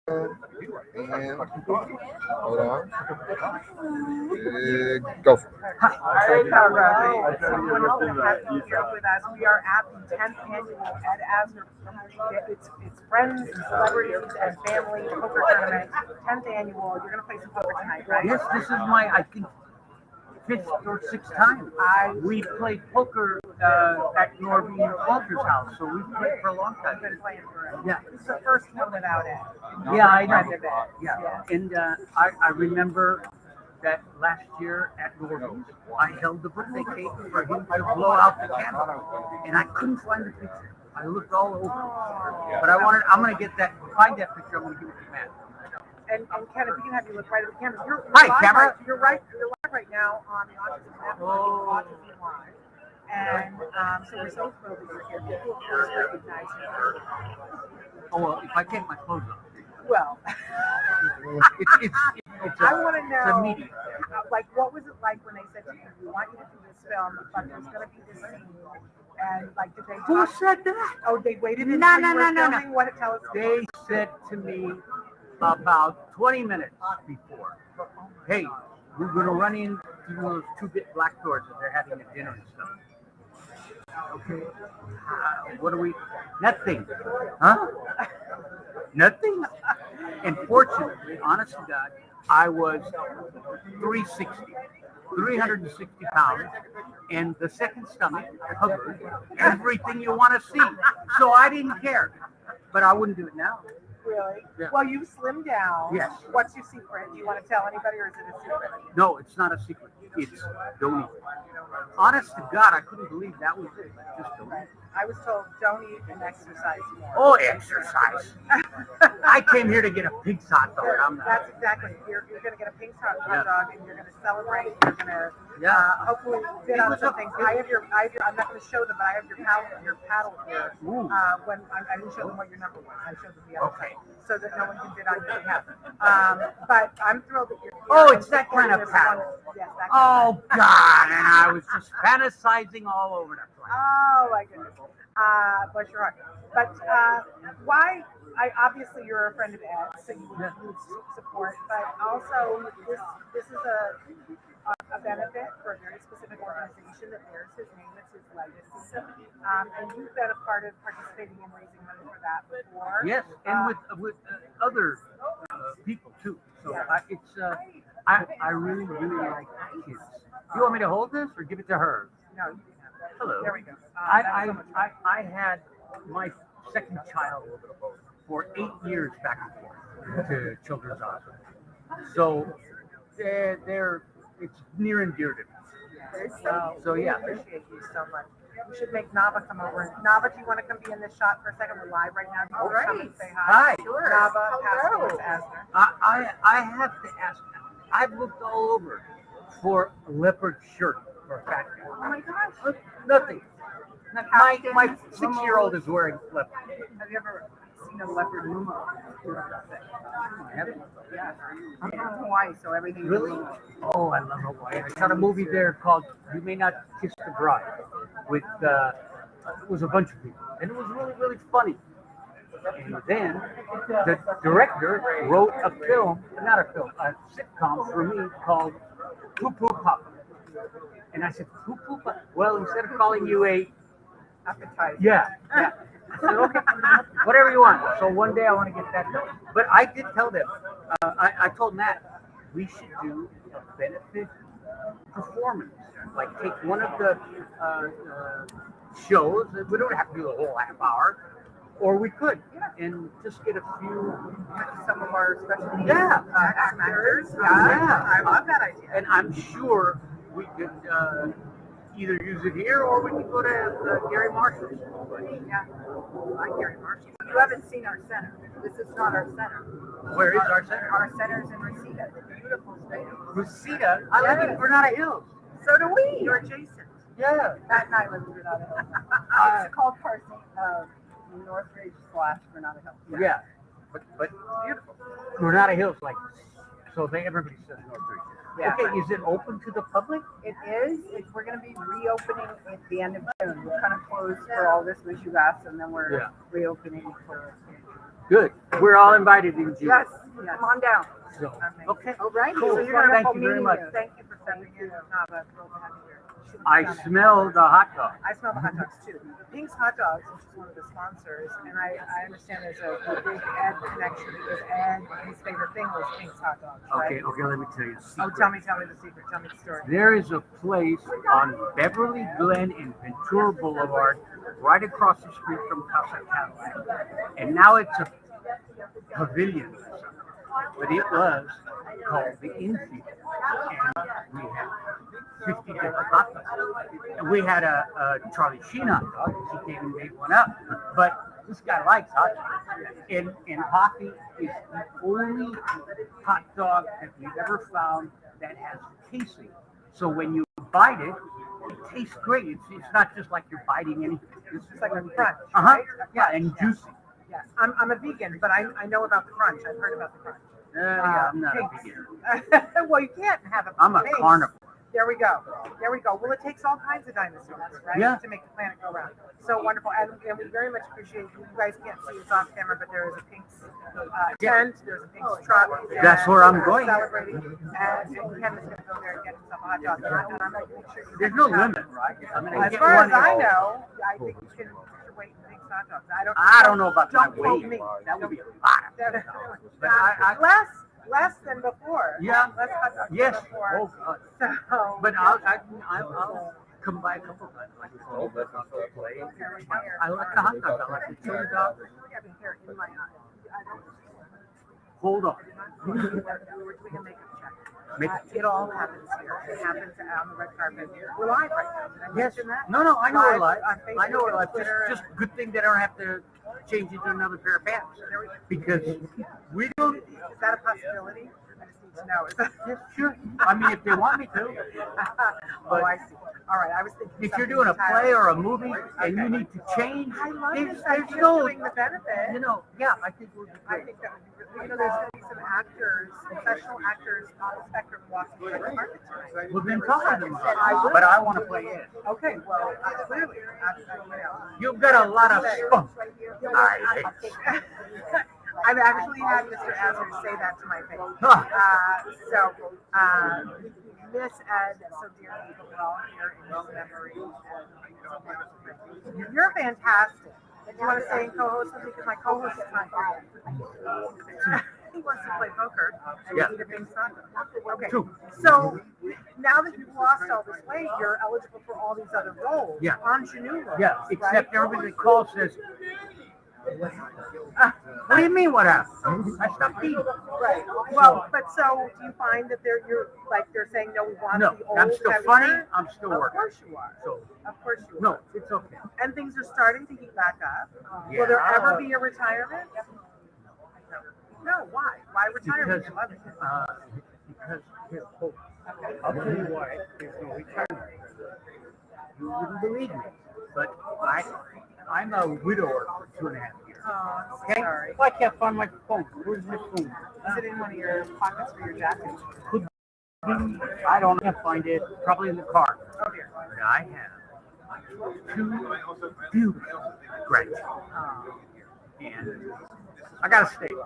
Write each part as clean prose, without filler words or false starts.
And hold on. Go for it. Someone else that has been here with us. We are at the 10th annual Ed Asner. It's friends and celebrities and family poker tournament. 10th annual. You're going to play some poker tonight, right? Yes, this is my, I think, fifth or sixth time. We played poker at Norby Walter's house, so we've played for a long time. You've been playing for it. Yeah. This is the first one without Ed. Yeah, I know. Friend of Ed. Yeah, and I remember that last year at Norby's, I held the birthday cake for him to blow out the candle, and I couldn't find the picture. I looked all over, but I'm going to find that picture. I'm going to give it to Matt. And Ken, if we can have you look right at the camera. Hi, camera. You're live right now on the Autism Network, Autism Live. And so we're so thrilled that you're here. People of course recognize you. Oh, well, if I take my clothes off. Well, it's I want to it's a know, media. like, what was it like when they said to you, we want you to do this film, but there's going to be this scene? And, like, did they Who talk? said that? Oh, they waited No, until no, you no, were no, no. filming? What, tell us. They said to me about 20 minutes before, hey, we're going to run in through those two-bit black doors that they're having a dinner and stuff. Okay. What do we? Nothing. Huh? Nothing? And fortunately, honest to God, I was 360 pounds, and the second stomach covered everything you want to see. So I didn't care. But I wouldn't do it now. Really? Yeah. Well, you slimmed down. Yes. What's your secret? Do you want to tell anybody, or is it a secret? No, it's not a secret. It's don't eat. Honest to God, I couldn't believe that was it. Just don't eat. I was told don't eat and exercise more. Oh, exercise. I came here to get a pig's hot dog. That's exactly. You're going to get a pink hot dog, and you're going to celebrate. You're going to hopefully fit on some things. I have your. I'm not going to show them, but I have your paddle here. When I didn't show them what your number was, I showed them the other side, so that no one can bid on your behalf. But I'm thrilled that you're here. Oh, it's that kind of paddle. Yes, that kind Oh God! And I was just fantasizing all over the place. Oh my goodness. Bless your heart. But why? Obviously you're a friend of Ed, so you would support. But also, this is a benefit for a very specific organization that bears his name. It's his legacy. And you've been a part of participating in raising money for that before. Yes, and with other people too. So I really like kids. Do you want me to hold this or give it to her? No. Hello. There we go. I had my second child for 8 years back and forth to Children's Hospital. So it's near and dear to me. So yeah. I appreciate you so much. We should make Nava come over. Nava, do you want to come be in this shot for a second? We're live right now. Do you want to come and say hi? Hi. Sure. Nava, Pastor Asner. I have to ask. I've looked all over for a leopard shirt for a fat guy. Oh my gosh. Nothing. My 6-year-old is wearing leopard. Have you ever seen a leopard mumo? I haven't. Yeah. I'm from Hawaii, so everything is Really? mumo. Oh, I love Hawaii. I shot a movie there called "You May Not Kiss the Bride" with it was a bunch of people, and it was really, really funny. And then the director wrote a sitcom for me called Poo Poo Papa. And I said, Poo Poo Papa? Well, instead of calling you a Appetizer. yeah. I said, okay, whatever you want. So one day I want to get that done. But I did tell them, I told Matt, we should do a benefit performance. Like take one of the shows, we don't have to do the whole half hour, or we could, and just get a few, Some of our special needs actors. Yeah. I love that idea. and I'm sure we could either use it here or we could go to Gary Marshall's. Yeah. I Gary Marshall. You haven't seen our center. This is not our center. Where is our center? Our center's in Reseda. It's a beautiful state. Reseda. I live in Granada Hills. So do we. You're adjacent. Yeah. Matt and I live in Granada Hills. It's called Parsons, Northridge / Granada Hills. Yeah. But Beautiful. Granada Hills, like, so everybody says Northridge. Yeah. Okay, is it open to the public? It is. We're going to be reopening at the end of June. We're kind of closed for all this issue gas, and then we're reopening for. Good. We're all invited in June. Yes, come on down. So, Amazing. okay. All right. Cool. So you're gonna Thank you very much. Thank you for stepping in. Nava. Thrilled to have you here. I smell the hot dog. I smell the hot dogs too. Pink's Hot Dogs, which is one of the sponsors, and I understand there's a big Ed connection because Ed, his favorite thing was Pink's Hot Dogs, right? Okay, let me tell you the secret. Oh, tell me the secret. Tell me the story. There is a place on Beverly Glen and Ventura Boulevard, right across the street from Casa Cadillac. And now it's a pavilion, but it was called the Infield. And we had 50 different hot dogs. And we had a Charlie Sheen hot dog. He came and made one up. But this guy likes hot dogs. And Hockey is the only hot dog that we've ever found that has casing. So when you bite it, it tastes great. It's not just like you're biting anything. It's It's like a crunch. Uh-huh. Right? Yeah, and juicy. Yes. I'm a vegan, but I know about the crunch. I've heard about the crunch. Yeah, I'm not a Pink's. vegan. Well, you can't have a I'm a Pink's. carnivore. There we go. Well, it takes all kinds of dinosaurs, right? Yeah. To make the planet go round. So wonderful. And we very much appreciate you. You guys can't see us off camera, but there is a Pink's tent. There's a Pink's truck. That's where I'm going. Celebrating. And Ken is going to go there and get himself a hot dog. And I'm going to make sure you There's no limit, right? I mean, as get far as one- I know, I think you can put your weight in Pink's hot dogs. I don't know about my Don't quote weight. me. That would be a lot. But I less than before. Yeah. Less hot dogs yes. than before. Oh, God. So, But I'll come by a couple times. Like I like the hot dog. I like the chili dog. having hair in my eye. I don't. Hold on. We're doing a makeup check. It all happens here. It happens on the red carpet. We're live right now. Did I Yes. mention that? No, I know we're live. On Facebook I know we're live. and Twitter. Just good thing that I don't have to change into another pair of pants. Because we don't. Is that a possibility? I just need to know. Is that Yes, sure. I mean, if they want me to. oh, I see. All right, I was thinking. If you're something doing a entirely- play or a movie and you need to change, I love there's, this there's idea of no, doing the benefit. you know, yeah, I think we're I great. think that would be really, there's going to be some actors, professional actors on the spectrum walking the red carpet tonight. We've been talking about I it, will. but I want to play it. Okay, well, clearly, You've got a lot of spunk. I've actually had Mr. Asner say that to my face. Huh. Miss Ed, so dearly, but we're all here in his memory. You're fantastic. Do you want to stay and co-host with me? Because my co-host is not here yet. He wants to play poker and Yeah. eat a big soccer. Okay. True. So now that you've lost all this weight, you're eligible for all these other roles. Yeah. Ingenue roles. Yeah, except right? everybody that calls says, what do you mean what happened? I stopped eating. Right. Well, but so do you find that they're saying no, we want No, the old I'm still heavy funny. hair? I'm still Of working. course you are. So, Of course you are. no, it's okay. And things are starting to heat back up. Yeah. Will there ever be a retirement? No. Why? Why retirement? Because, You love it. because here, hold on. I'll tell you why there's no retirement. You wouldn't believe me, but I'm a widower for 2.5 years. Oh, I'm so Okay? sorry. Well, I can't find my phone. Where's my phone? Is it in one of your pockets for your jacket? Could be. I don't know. Find it. Probably in the car. Oh dear. But I have 2 beautiful grandchildren. And I gotta stay. So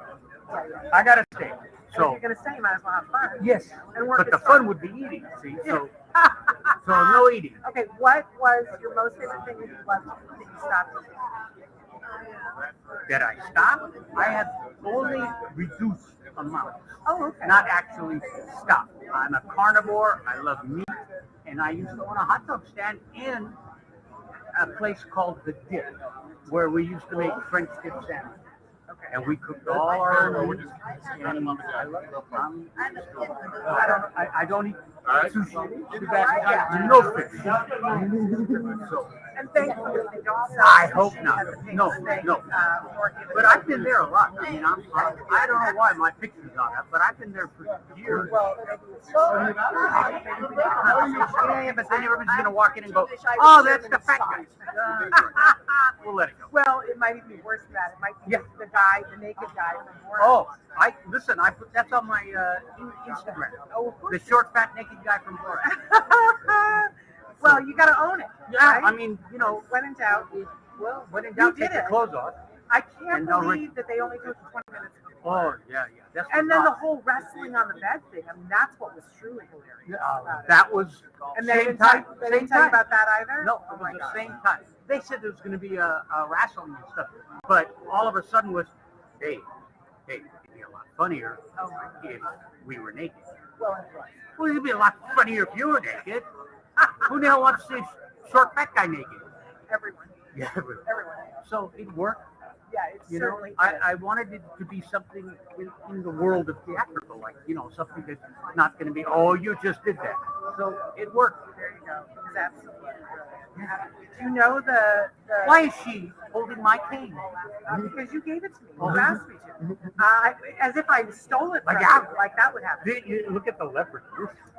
So if you're gonna stay, you might as well have fun. yes, And work but the is fun fun. would be eating. See, so no eating. Okay, what was your most favorite thing that you loved that you stopped doing? That I stopped. I have only reduced amounts, Oh, okay. not actually stopped. I'm a carnivore. I love meat, and I used to own a hot dog stand in a place called The Dip, where we used to make French dip sandwiches. Okay. And we cooked all our own meat. And I love it. I don't eat sushi. Too bad. No fish. So, And thankfully, they don't sell I hope sushi not. at the Pink No, Snake, no. market. but I've been there a lot. I mean, I don't know why my picture's on it, but I've been there for years. Well, maybe it's Yeah, but then everybody's gonna walk in and go, "Oh, that's the fat guy." We'll let it go. Well, it might even be worse than that. It might be Yeah. the naked guy from work. Oh, I put that's on my Instagram. Oh, of course. The short, fat, naked guy from Florida. Well, you got to own it. Yeah, right? I mean, you know, When in doubt, when in doubt, did take your it. clothes off. I can't And they'll believe that they only do it for 20 minutes. Oh, yeah. That's And then the bizarre. whole wrestling on the bed thing. I mean, that's what was truly hilarious. about it. That was And they same didn't, time. they didn't tell you about that either? No, Oh it my was God. the same time. They said there was going to be a wrestling and stuff, but all of a sudden was, hey, it'd be a lot funnier Oh my God. if we were naked. Well, it was. Well, it'd be a lot funnier if you were naked. Who the hell wants to see short fat guy naked? Everyone. Yeah, Everyone. so it worked. Yeah, it You know, certainly did. I wanted it to be something in the world of theatrical, like, something that's not going to be, oh, you just did that. So it worked. There you go. It was absolutely brilliant. Do you know the Why is she holding my cane? because you gave it to me. Oh. You asked me to. As if I stole it from Yeah. you. Like that would happen. You look at the leopard.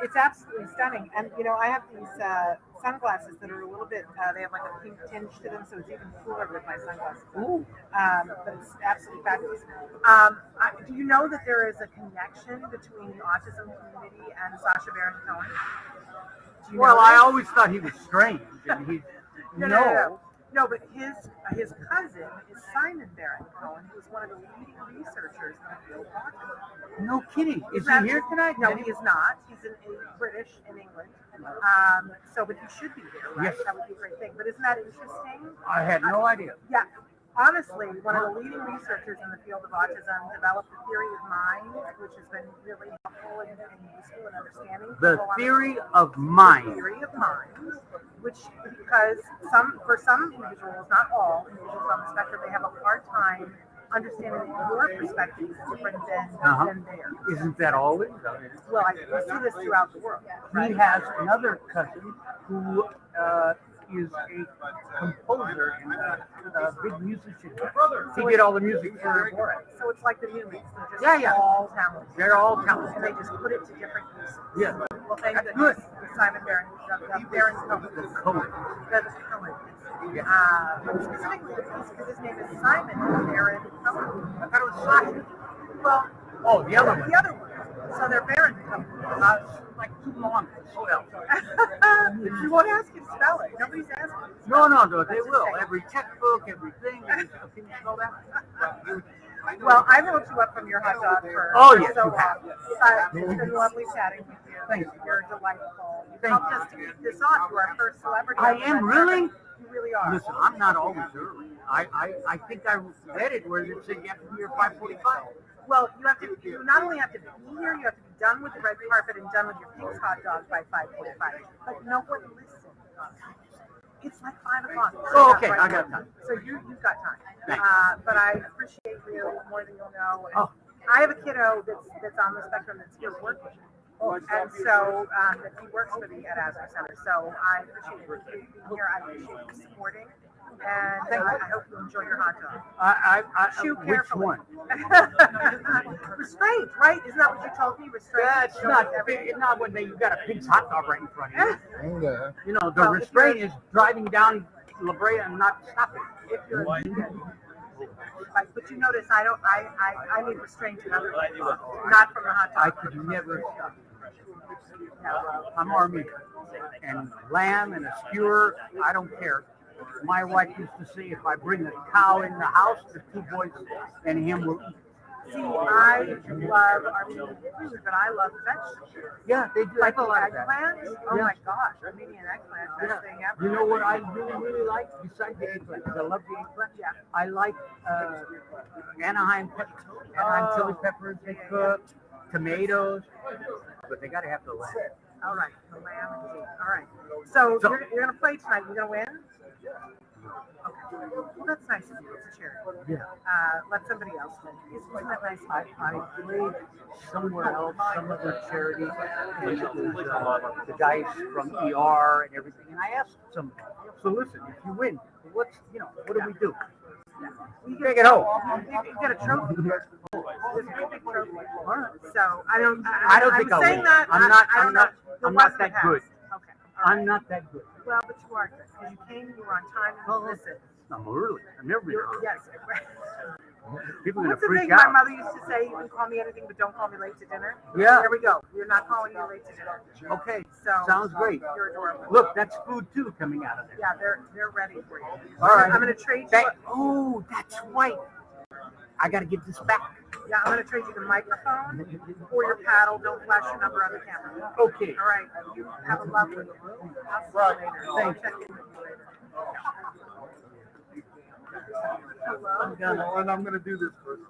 It's absolutely stunning. And, I have these sunglasses that are a little bit, they have like a pink tinge to them, so it's even cooler with my sunglasses. Ooh. But it's absolutely fabulous. Do you know that there is a connection between the autism community and Sacha Baron Cohen? Do you Well, know I this? always thought he was strange, and he's No, but his cousin is Simon Baron Cohen, who's one of the leading researchers in the field of autism. no kidding. Is that- he here tonight? No, he is not. He's British in England. But he should be here, right? Yes. That would be a great thing. But isn't that interesting? I had no idea. Yeah. Honestly, one of the leading researchers in the field of autism developed the theory of mind, which has been really helpful and useful in understanding. The people on theory of mind. theory of mind, which because for some individuals, not all individuals on the spectrum, they have a hard time understanding that your perspective is different than theirs. Isn't that always? Well, we see this throughout the world. He has another cousin who is a composer and a big musician. He did all the music for Borat. So it's like the humans. They're just Yeah. all talented. They're all talented. And they just put it to different uses. Yeah. Well, thank That's goodness. good. With Simon Baron, Baron Cohen. The Cohen. That's Cohen. But specifically because his name is Simon Baron Cohen. I thought it was Sasha. Well, Oh, the other one. the other one. So they're Baron Cohen. Like too long to spell. You won't ask you to spell it. Nobody's asking. No, they will. Every textbook, everything. Can you spell that? Well, I wrote you up from your hot dog for Oh, yes, so you have. long. It's been lovely chatting with you. Thank you. You're delightful. You Thank helped us to keep this on to our first celebrity. I on the am red really? carpet. You really are. Listen, I'm not always early. I think I read it where it said you have to be here at 5:45. Well, you not only have to be here, you have to be done with the red carpet and done with your pig's hot dog by 5:45. But no one listens. It's like 5 o'clock. Oh, okay, I got time. So you've got time. Thanks. But I appreciate you more than you'll know. And Oh. I have a kiddo that's on the spectrum that's here working. And so he works for the Asner Center. So I appreciate you being here. I appreciate you supporting. And I hope you enjoy your hot dog. Chew Chew which carefully. one? Restraint, right? Isn't that what you told me? Restraint. That's not when you got a pig's hot dog right in front of you. Yeah. You know, the restraint is driving down La Brea and not stopping. If you're right, but you notice I need restraint in other places, not from the hot I dog. could never stop. Yeah. I'm Army. And lamb and a skewer, I don't care. My wife used to say if I bring a cow in the house, the two boys and him will eat. See, I love Armenian food, but I love vegetables. Yeah, they do. Like I the like that. eggplant. Oh Yeah. my gosh, Armenian eggplant, Yeah. best thing ever. You know what I really like besides the eggplant? 'Cause I love the eggplant. Yeah. I like Anaheim chili peppers they cook, tomatoes, but they got to have the lamb. All right, the lamb and beef. All right. So you're gonna play tonight. You're gonna win. Okay. Well, that's nice of you. It's a charity. Yeah. Let somebody else win. Isn't that nice? I played somewhere else, some other charity, and it was the guys from ER and everything. And I asked them, so listen, if you win, what do we do? You Take it home. You get a trophy. This great big trophy. All right. So I don't think I'll saying win. that. I'm not that good. Okay. I'm not that good. Well, but you are good because you came. You were on time. And you listened. I'm early. I'm never been early. Yes. People are gonna What's the freak thing my out. mother used to say? You can call me anything, but don't call me late to dinner. Yeah. There we go. We're not calling you late to dinner. Okay. So Sounds great. You're adorable. Look, that's food too coming out of there. Yeah, they're ready for you. All right. I'm gonna trade you. Oh, that's right. I gotta get this back. Yeah, I'm gonna trade you the microphone for your paddle. Don't flash your number on the camera. Okay. All right. You have a lovely. I'll see you later. Thanks. Check in with you later. I'm gonna do this first.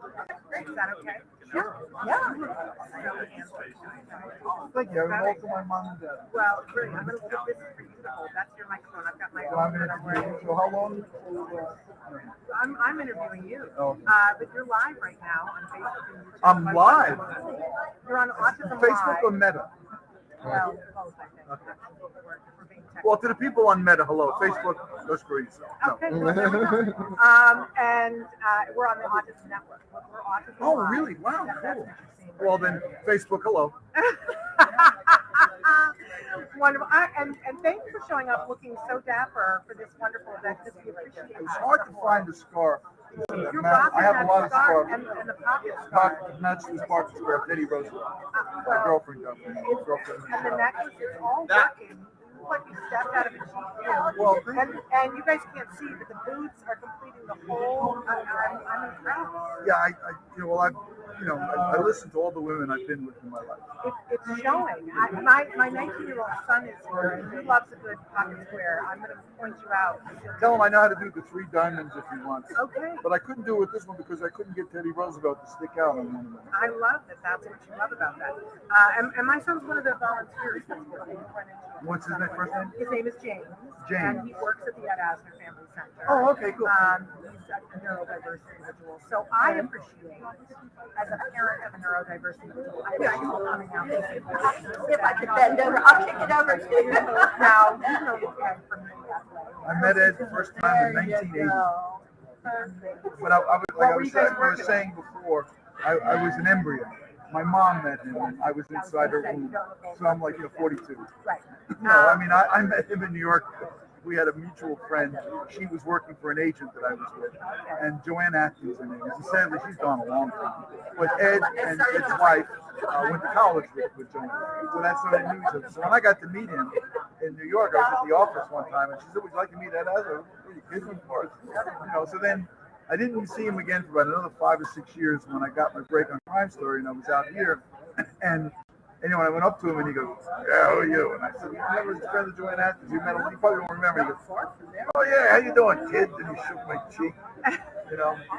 Is that okay? Sure. Yeah. Thank you. I'm also my mom and dad. Well, great. I'm gonna put this for you to hold. That's your microphone. I've got my So I'm own that I'm wearing. gonna. So how long? I'm interviewing you. Oh. But you're live right now on Facebook and YouTube. I'm live. You're on Autism Facebook Live. or Meta? Well, both, I think. Okay. We're being Well, to the people on Meta, hello. Facebook, go screw yourself. No. Okay, well, there we go. And we're on the Autism Network. We're Autism Oh, Live. really? Wow, That's cool. what you're seeing right Well, now. then Facebook, hello. Wonderful. And thank you for showing up looking so dapper for this wonderful event. Because we appreciate it. It was hard to find a scarf. You're I rocking have that a lot of scarf scarves. and the pocket scarf. Not match the scarf Teddy Roosevelt. My Well, girlfriend got me. Girlfriend. and the necklace is all working. You look like you stepped out of a cheap film. Well, And you guys can't see, but the boots are completing the whole. I'm impressed. yeah, I listen to all the women I've been with in my life. It's showing. My 19-year-old son is here, and he loves a good pocket square. I'm going to point you out. Tell him I know how to do the 3 diamonds if he wants. Okay. But I couldn't do it with this one because I couldn't get Teddy Roosevelt to stick out on one of them. I love that. That's what you love about that. And my son's one of the volunteers that's working in front of you. What's his first name? His name is James. James. And he works at the Asner Family Center. Oh, okay, cool. He's a neurodiverse individual. So I appreciate, as a parent of a neurodiverse individual, I coming out. If I could bend over, I'll kick it over to you. Now, you know Ed from the I met Ed the first time in 1980. But I was saying before, I was an embryo. My mom met him, and I was inside her womb. So I'm like, 42. Right. No, I mean, I met him in New York. We had a mutual friend. She was working for an agent that I was with, and Joanne Atkins, her name is. And sadly, she's gone a long time. But Ed and Ed's wife went to college with Joanne. So that's how I knew each other. So when I got to meet him in New York, I was at the office one time, and she said, "Would you like to meet Ed Asner?" What are you kidding me? Of course. So then I didn't see him again for about another 5 or 6 years when I got my break on Crime Story, and I was out here. And I went up to him and he goes, "Yeah, who are you?" And I said, "You remember his friend of Joanne Atkins? You met him? You probably don't remember." He goes, "Oh yeah, how you doing, kid?" And he shook my cheek.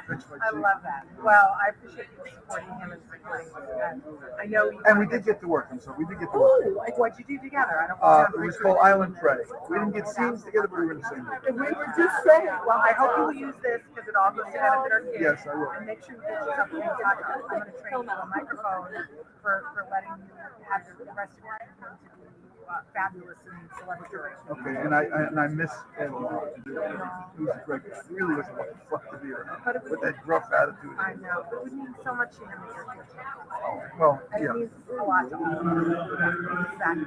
Pinched my I cheek. love that. Well, I appreciate you supporting him and supporting us. And I know you. And we did get to work. I'm sorry, we did get to work. Ooh, what'd you do together? I don't. It was called Island Prey. We didn't get scenes together, but we were in the same movie. We were just saying. Well, I hope you will use this because it all goes to benefit our kids. Yes, I will. And make sure you get you something to talk about. I'm going to train you a microphone for letting you have the rest of your time to be fabulous and celebratory. Okay, and I miss Ed a lot. He was a great guy. He really was a fucking fuck to be around. With that gruff attitude. I know. It would mean so much to him if you're here. Well, And it yeah. means a lot to all of us. Exactly.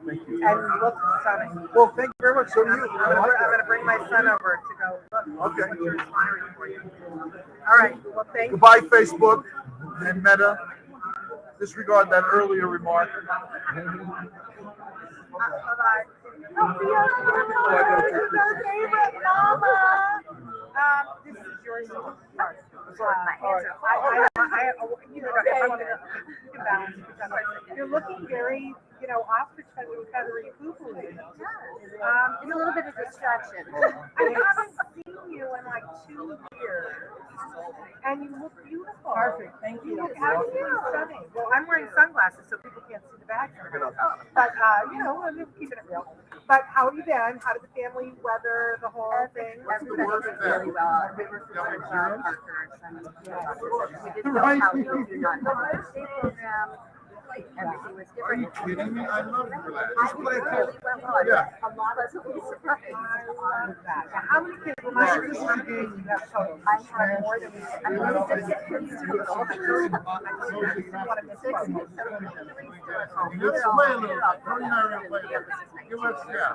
Thank you. And you look stunning. Well, thank you very much. So do I'm you. going to bring my son over to go look. Okay. What you're inspiring for you. All right. Well, thank you. Goodbye, Facebook and Meta. Disregard that earlier remark. Bye-bye. Favorite mama. This is yours. You're looking very, ostrich feathery foo-foo. It's a little bit of distraction. I haven't seen you in like 2 years. And you look beautiful. Perfect. Thank you. You look absolutely stunning. Well, I'm wearing sunglasses so people can't see the back. But, I'm just keeping it real. But how have you been? How did the family weather the whole thing? Everybody did really well. We were concerned about Parker's. We did know how to do not have a state program. Everything was Are you different. kidding me? I love you for that. I It's think really it cool. really went well. Yeah. A lot of surprised. I love that. Now, how many kids? Remind me, how many kids do you have total? I have more than I mean, it's just get kids to the older. I don't want to miss one. Let's play a little. Give us, yeah.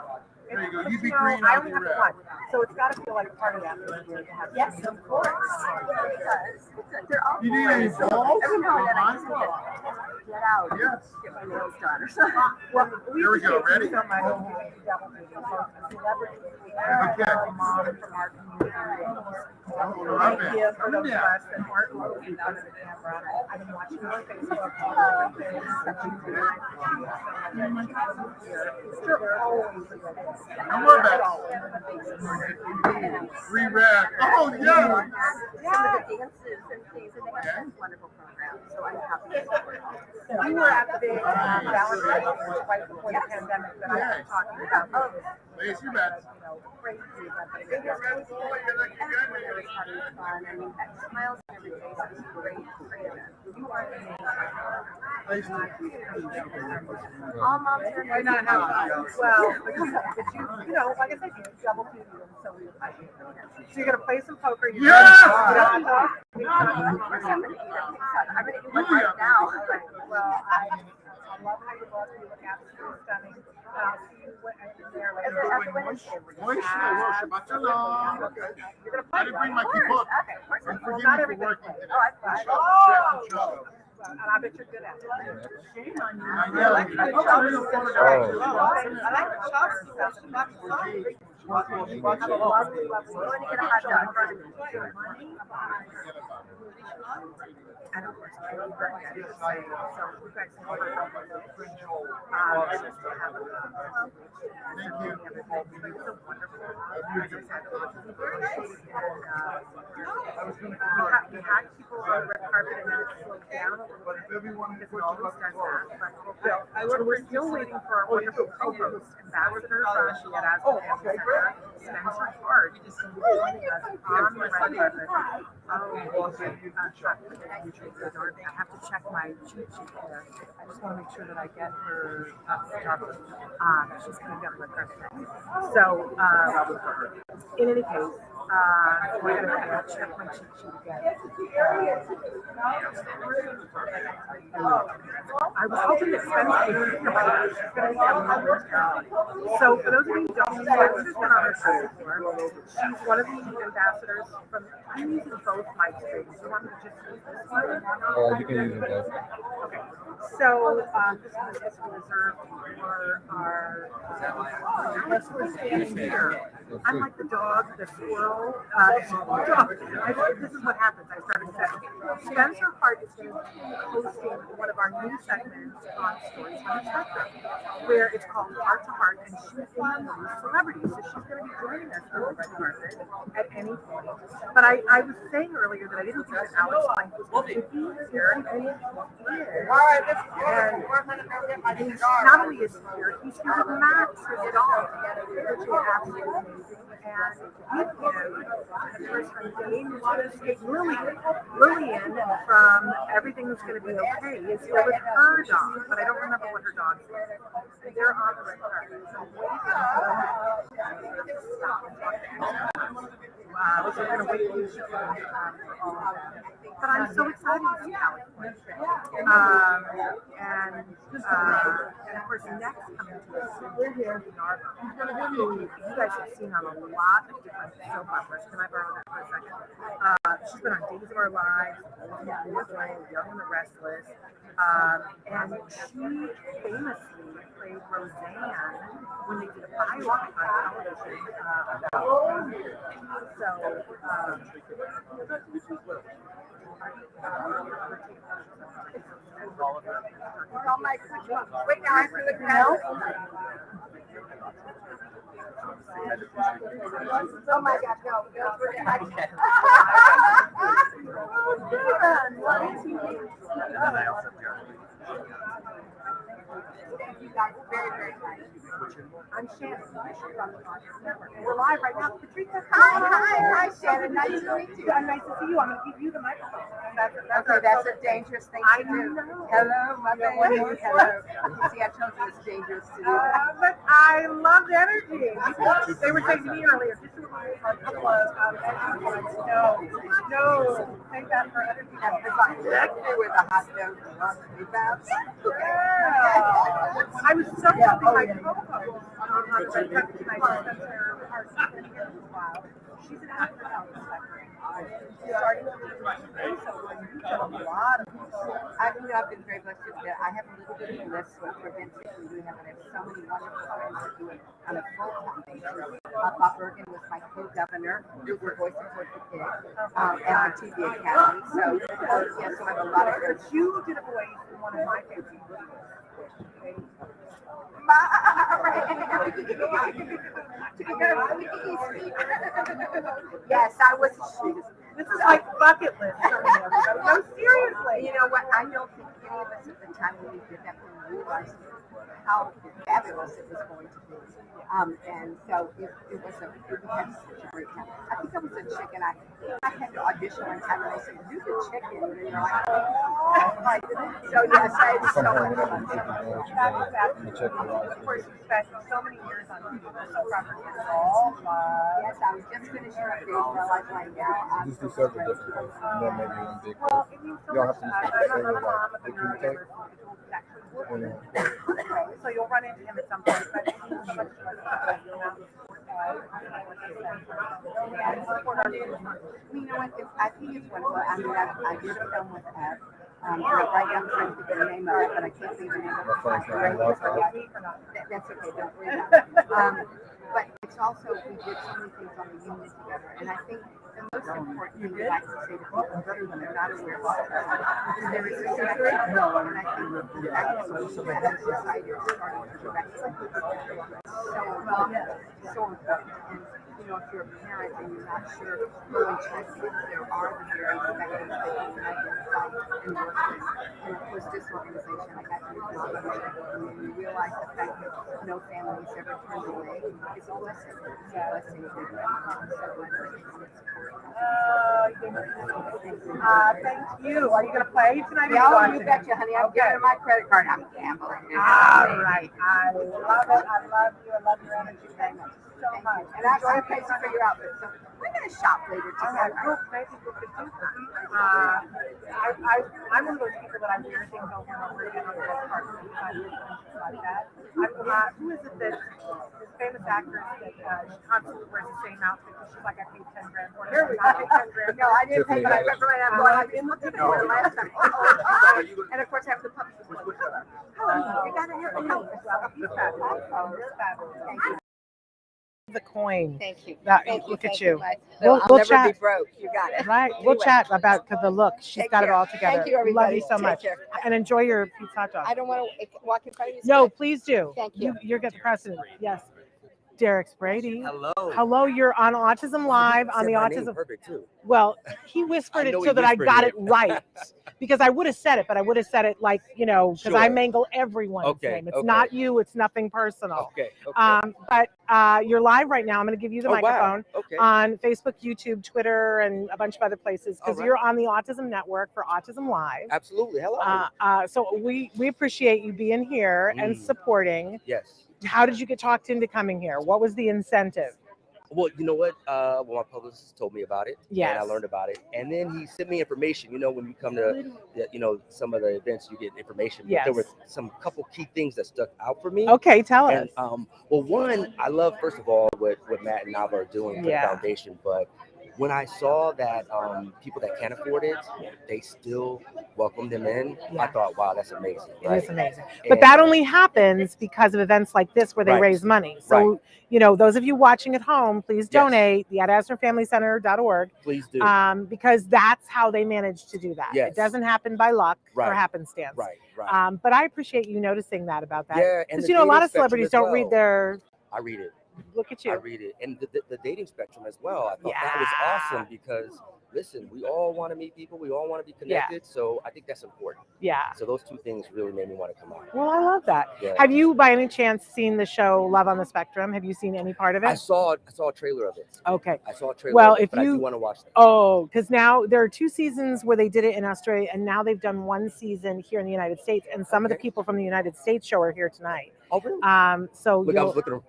There you go. But, You be know, green, I I'll only be have red. one, so it's got to feel like a party atmosphere to have. Yes, of course. It does. They're all You need any boys. balls? Every now and then I just Oh, get out, yes. get my nails done or something. Well, Here we go. Ready? So much double duty, both celebrities Okay. and moms from our community. Love Thank you it. for those of Yeah. us that aren't looking in front of the camera. I've been watching your Facebook. You're always No more bets. Re-read. Oh, yeah. Some of the dances and things, and they have this wonderful program, so I'm happy to support it. We were at the big Valentine's right before the pandemic that I was talking about. Oh, Place your bets. crazy. Everyone was having fun. I mean, smiles on every face. It was great, great event. You are amazing. All moms are Why not have fun? Well, but you know, like I said, you double duty, and so we. So you're gonna play some poker. You're Yeah! gonna I'm gonna eat one right now. Well, I love how you look. You look absolutely stunning. See you in there later. Moisture, Shabbat Shalom. You're gonna I play. didn't bring my Right? book. Okay, of course. And Well, forgive not me for everything. working today. Oh, and I bet you're good at it. I know. I like the chops stuff. Have a lovely, lovely. We're going to get a hot dog. And of course, I love that you say, so you guys know just to have a Thank you. it's so wonderful. We had people on the red carpet and then it slowed down a little bit. Because it always does that. But we're still waiting for our wonderful co-host, ambassador from the Asner Family Center, Spencer Hart, is going to be joining us on the red carpet. I have to check my cheat sheet here. I just want to make sure that I get her stuff. She's coming down the red carpet. So, in any case, we're going to check my cheat sheet again. I was hoping that Spencer would think about it. She's going to have a So, for those of you who don't know, Spencer's been on our show before. She's one of the ambassadors from. I'm using both mic strings. You want me to just use this one? You can use it both. Okay. So, this one is reserved for our. Let's stand here. I'm like the dog, the squirrel. This is what happens. I started saying. Spencer Hart is going to be hosting one of our new segments on Stories from the Spectrum, where it's called Heart to Heart, and she's interviewing celebrities. So she's going to be joining us on the red carpet at any point. But I was saying earlier that I didn't think that Alex Plank was going to be here, and he is. And not only is he here, he's here to match his dog, which is absolutely amazing. And with him, the person Lillian from Everything's Gonna Be Okay is here with her dog, but I don't remember what her dog's name is. They're on the red carpet. So we're going to wait for all of them. But I'm so excited to see Alex. And of course, next coming to us, we're here in Narva, who you guys have seen on a lot of different soap operas. Can I borrow that for a second? She's been on Days of Our Lives, Young and the Restless, and she famously played Roseanne when they did a biopic on television about so wait, now I have to look now. Oh my God, no. Thank you guys very, very much. I'm Shannon. We're live right now. Patricia, hi, Shannon. Nice to meet you. Nice to see you. I'm going to give you the microphone. That's a dangerous thing to do. Hello, my baby. Hello. See, I told you it's dangerous to do. But I love the energy. They were saying to me earlier, just a couple of no, take that for other people. Exactly where the hot dog was. I was so happy my co-host my friend tonight, Spencer, our sister here as well. She's an actor on the spectrum. She's starting to do so you tell a lot of people. I've been very blessed that I have a little bit of bliss what prevents it from doing it, but I have so many wonderful friends that do it on a full-time basis. Bob Bergen was my co-governor, who's the voice of Porky Pig, at the TV Academy. So, yes, so I have a lot of friends. You did a voice in one of my favorite movies. Yes, I was. This is like bucket list for me, everybody. No, seriously. You know what? I don't think any of us at the time when we did that we realized how fabulous it was going to be. And so it was we had such a great time. I think I was a chicken. I had to audition one time and they said, "Do the chicken." And you're like, oh. So yes, I had so much fun. Of course, you spent so many years on TV, so property is all Yes, I'm just finishing up Days of Our Life right now. Just do several different things. And then maybe one big well, it means so You don't much have to to us. use I'm a the mom of a same like neurodiverse individual who's actually working. So you'll run into him at some point, but it means so much to us because you know, You know what? I think it's wonderful. I mean, I did a film with Ed. Right now, I'm trying to think of the name of it, but I can't think of the name of it. That's okay. Don't worry about it. But it's also, we did so many things on the unit together. And I think the most important thing we like to say to people when they're not aware of it is there is a secret. And I think the fact that we as a society are starting to recognize so important. And, you know, if you're a parent and you're not sure who and check because there are the various spectrums that you can identify and work with. And of course, this organization, I got to and when you realize the fact that no family is ever turned away, it's a blessing. It's a blessing to be thank you. Are you going to play tonight? Yeah, you betcha, honey. I'm getting my credit card. I'm gambling. All right. I love it. I love you. I love your energy. Thank you so much. And I'm going to pay you for your outfit. So we're going to shop later together. Maybe we could do that. I'm one of those people that I wear things over and over again on the card like that. Who is it that this famous actress that she constantly wears the same outfit because she's like, I paid $10 grand for it. Here we go. I paid $10 grand. No, I didn't pay, but I remember right after I didn't look at it last time. And of course, I have the puppets. Oh, you got to have the puppets. He's fabulous. You're fabulous. Thank you. The coin. Thank you. Look at you. I'll We'll never chat. be broke. You got it. Right. We'll chat about the look. She's Take got it care. all together. Thank you, everybody. Love you so Take much. care. And enjoy your pizza hot dog. I don't want to walk in front of you. No, please do. Thank you. You're get the precedent. Yes. Derek Brady. Hello. Hello, you're on Autism Live on the Autism. Perfect too. Well, he whispered it know so he that I whispered got it. it right. Because I would have said it, but I would have said it like, you know, because I Sure. mangle everyone's Okay, name. It's okay. not you. It's nothing personal. Okay. But you're live right now. I'm going to give you the microphone Okay. on Facebook, YouTube, Twitter, and a bunch of other places because All right. you're on the Autism Network for Autism Live. Absolutely. Hello. So we appreciate you being here and supporting. Yes. How did you get talked into coming here? What was the incentive? Well, you know what? Well, my publicist told me about it. Yes. And I learned about it. And then he sent me information. You know, when you come to, some of the events, you get information. But Yes. there were some couple key things that stuck out for me. Okay, tell us. And well, one, I love first of all what Matt and Nava are doing for Yeah. the foundation. But when I saw that people that can't afford it, they still welcome them in. Yeah. I thought, wow, that's amazing. It right? is amazing. But And- that only happens because of events like this where they Right. raise money. So, Right. those of you watching at home, please Yes. donate the AsnerFamilyCenter.org Please do. because that's how they manage to do that. Yes. It doesn't happen by luck or Right. happenstance. Right. But I appreciate you noticing that about that. Yeah, and Because, the a lot dating of celebrities spectrum don't as read well. their, I read it. look at I you. read it. And the dating spectrum as well. I thought that was awesome because, listen, we all want to meet people. We all want to be connected. So I think that's important. Yeah. So those two things really made me want to come out. Well, I love that. Yeah. Have you, by any chance, seen the show Love on the Spectrum? Have you seen any part of I it? saw a trailer of it. Okay. I saw a trailer Well, of it, if but I you- do want to watch that. Oh, because now there are 2 seasons where they did it in Australia, and now they've done 1 season here in the United States. And some of the Okay. people from the United States show are here tonight. Oh, really? So Look, I was looking.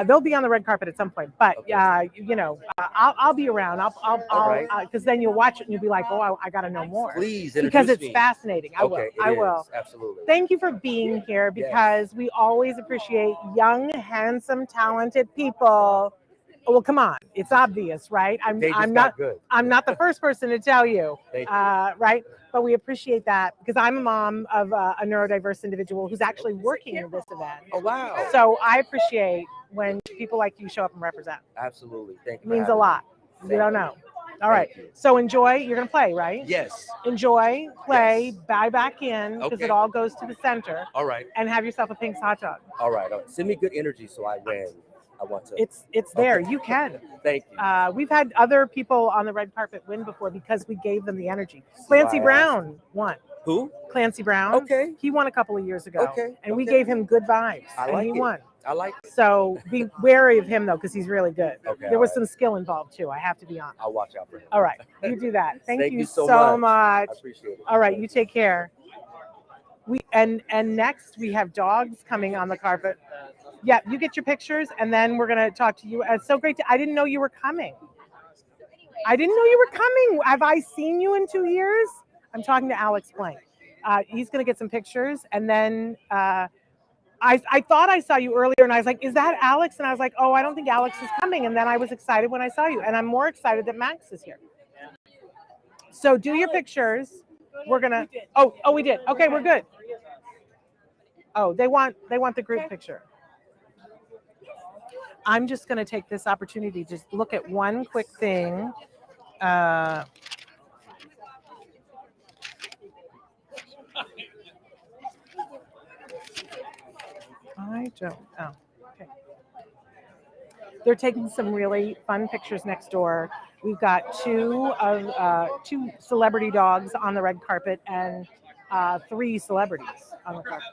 they'll be on the red carpet at some point. But Okay. I'll be around. All right. Because then you'll watch it and you'll be like, oh, I got to know more. Please Because introduce it's me. fascinating. I will. Okay, I it will. is. Absolutely. Thank you for being here because we always appreciate young, handsome, talented people. Well, come on, it's obvious, right? They just I'm got not good. I'm not the first person to tell you, Thank you. right? But we appreciate that because I'm a mom of a neurodiverse individual who's actually working in this event. Oh, wow. So I appreciate when people like you show up and represent. Absolutely. Thank It you. means a lot. You don't know. All right. Thank you. So enjoy. You're gonna play, right? Yes. Enjoy, play, Yes. buy back in because Okay. it all goes to the center, All right. and have yourself a Pink's hot dog. All right. Send me good energy so I win. I want to. It's there. Okay. You can. Thank you. We've had other people on the red carpet win before because we gave them the energy. Clancy Why I Brown won. Who? Clancy Brown. Okay. He won a couple of years ago. Okay. And we Okay. gave him good vibes. I and like he it. won. I like it. So be wary of him though, because he's really good. Okay, There was all some right. skill involved too. I have to be honest. I'll watch out for him. All right. You do that. Thank you so so much. much. I appreciate it. All right, you take care. And next we have dogs coming on the carpet. Yeah, you get your pictures and then we're gonna talk to you. It's so great I didn't know you were coming. I didn't know you were coming. Have I seen you in 2 years? I'm talking to Alex Blank. He's gonna get some pictures and then I thought I saw you earlier and I was like, is that Alex? And I was like, oh, I don't think Alex is coming. And then I was excited when I saw you. And I'm more excited that Max is here. So do your pictures. We're gonna we did. Okay, we're good. Oh, they want the group picture. I'm just gonna take this opportunity to just look at one quick thing. Okay. They're taking some really fun pictures next door. We've got two celebrity dogs on the red carpet and 3 celebrities on the carpet.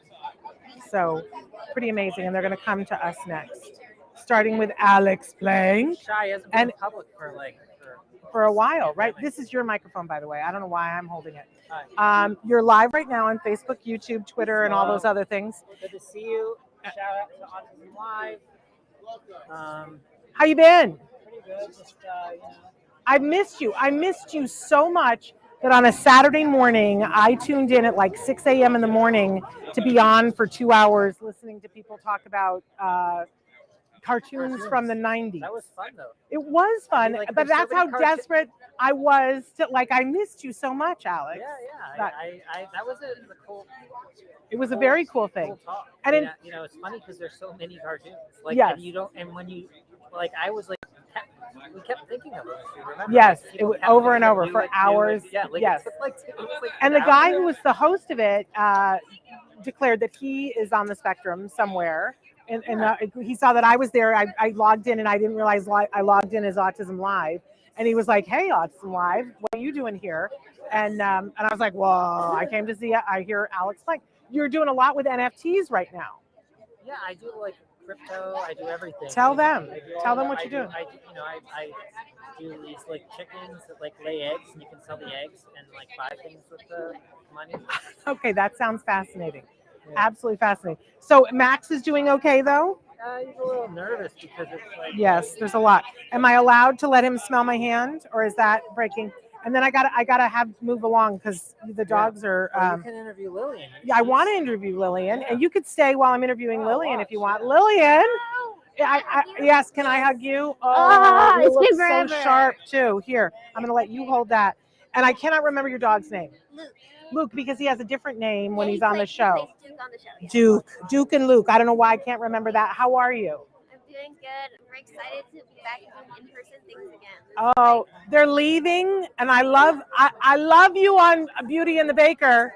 So pretty amazing. And they're going to come to us next, starting with Alex Blank. Shy hasn't been public for a while, right? This is your microphone, by the way. I don't know why I'm holding it. You're live right now on Facebook, YouTube, Twitter, and all those other things. Good to see you. Shout out to Autism Live. How you been? Pretty good. Just I missed you. I missed you so much that on a Saturday morning, I tuned in at like 6 a.m. in the morning to be on for 2 hours listening to people talk about cartoons from the 90s. That was fun though. It was fun, like, but there's so that's many how desperate I was to, like, I missed you so much, Alex. Yeah. That was a cool. It was a very cool thing. Cool talk. And it's funny because there's so many cartoons. Like, yes. And you don't, and when you, like, I was like, we kept thinking of it. Remember? Yes, Like, it was over and over for hours. Yeah, like, yes. It was like and the guy who was the host of it declared that he is on the spectrum somewhere. And he saw that I was there. I logged in and I didn't realize I logged in as Autism Live. And he was like, hey, Autism Live, what are you doing here? And I was like, whoa, I came to see, I hear Alex Blank. You're doing a lot with NFTs right now. Yeah, I do like crypto. I do everything. Tell them what you're doing. I do these like chickens that like lay eggs, and you can sell the eggs and like buy things with the money. Okay, that sounds fascinating. Yeah. Absolutely fascinating. So Max is doing okay though? He's a little nervous because it's like. Yes, there's a lot. Am I allowed to let him smell my hand, or is that breaking? And then I gotta move along because the dogs are. You can interview Lillian. Yeah, I want to interview Lillian, and you could stay while I'm interviewing Lillian if you want. Lillian, yes, can I hug you? Oh, you look so sharp too. Here, I'm gonna let you hold that. And I cannot remember your dog's name. Luke, because he has a different name when he's on the show. Duke and Luke. I don't know why I can't remember that. How are you? I'm doing good. I'm very excited to be back and doing in-person things again. Oh, they're leaving, and I love you on Beauty and the Baker.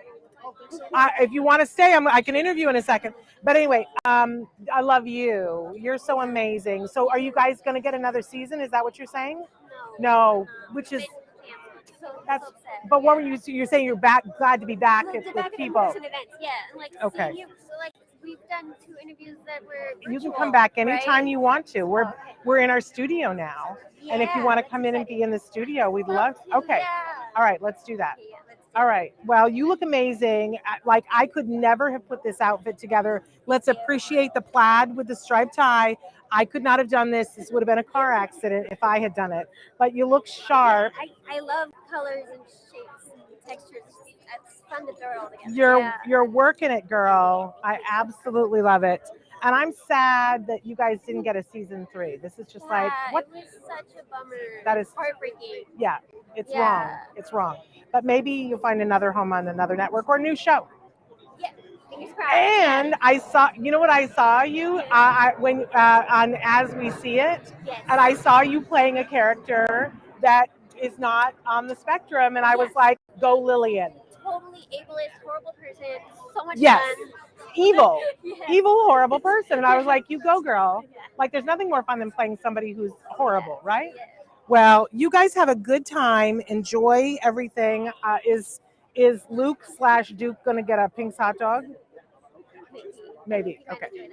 If you want to stay, I can interview in a second. But anyway, I love you. You're so amazing. So, are you guys going to get another season? Is that what you're saying? No. Which is. That's but what were you? You're saying you're glad to be back with people. In-person events, yeah, and like seeing you. So like we've done 2 interviews that were virtual, you can come back anytime you want to. Okay. We're in our studio now, and if you want to come in and be in the studio, we'd love. Okay, all right, let's do that. Okay, yeah, let's All right. Well, you look amazing. Like I could never have put this outfit together. Let's appreciate the plaid with the striped tie. I could not have done this. This would have been a car accident if I had done it. But you look sharp. I love colors and shapes and textures. It's fun to throw it all together. You're working it, girl. I absolutely love it. And I'm sad that you guys didn't get a season 3. This is just like what? It was such a bummer. That is heartbreaking. Yeah, it's wrong. It's wrong. But maybe you'll find another home on another network or a new show. Yeah, fingers crossed. And I saw, you know what I saw you when on As We See It, Yes. and I saw you playing a character that is not on the spectrum, and I was like, go Lillian. Totally ableist, horrible person. So much Yes. fun. Evil, Yes. evil, horrible person. And I was like, you go, girl. Like, there's nothing more fun than playing somebody who's horrible, right? Yeah. Well, you guys have a good time. Enjoy everything. Is Luke/Duke going to get a Pink's hot dog? Maybe. Okay. Yeah.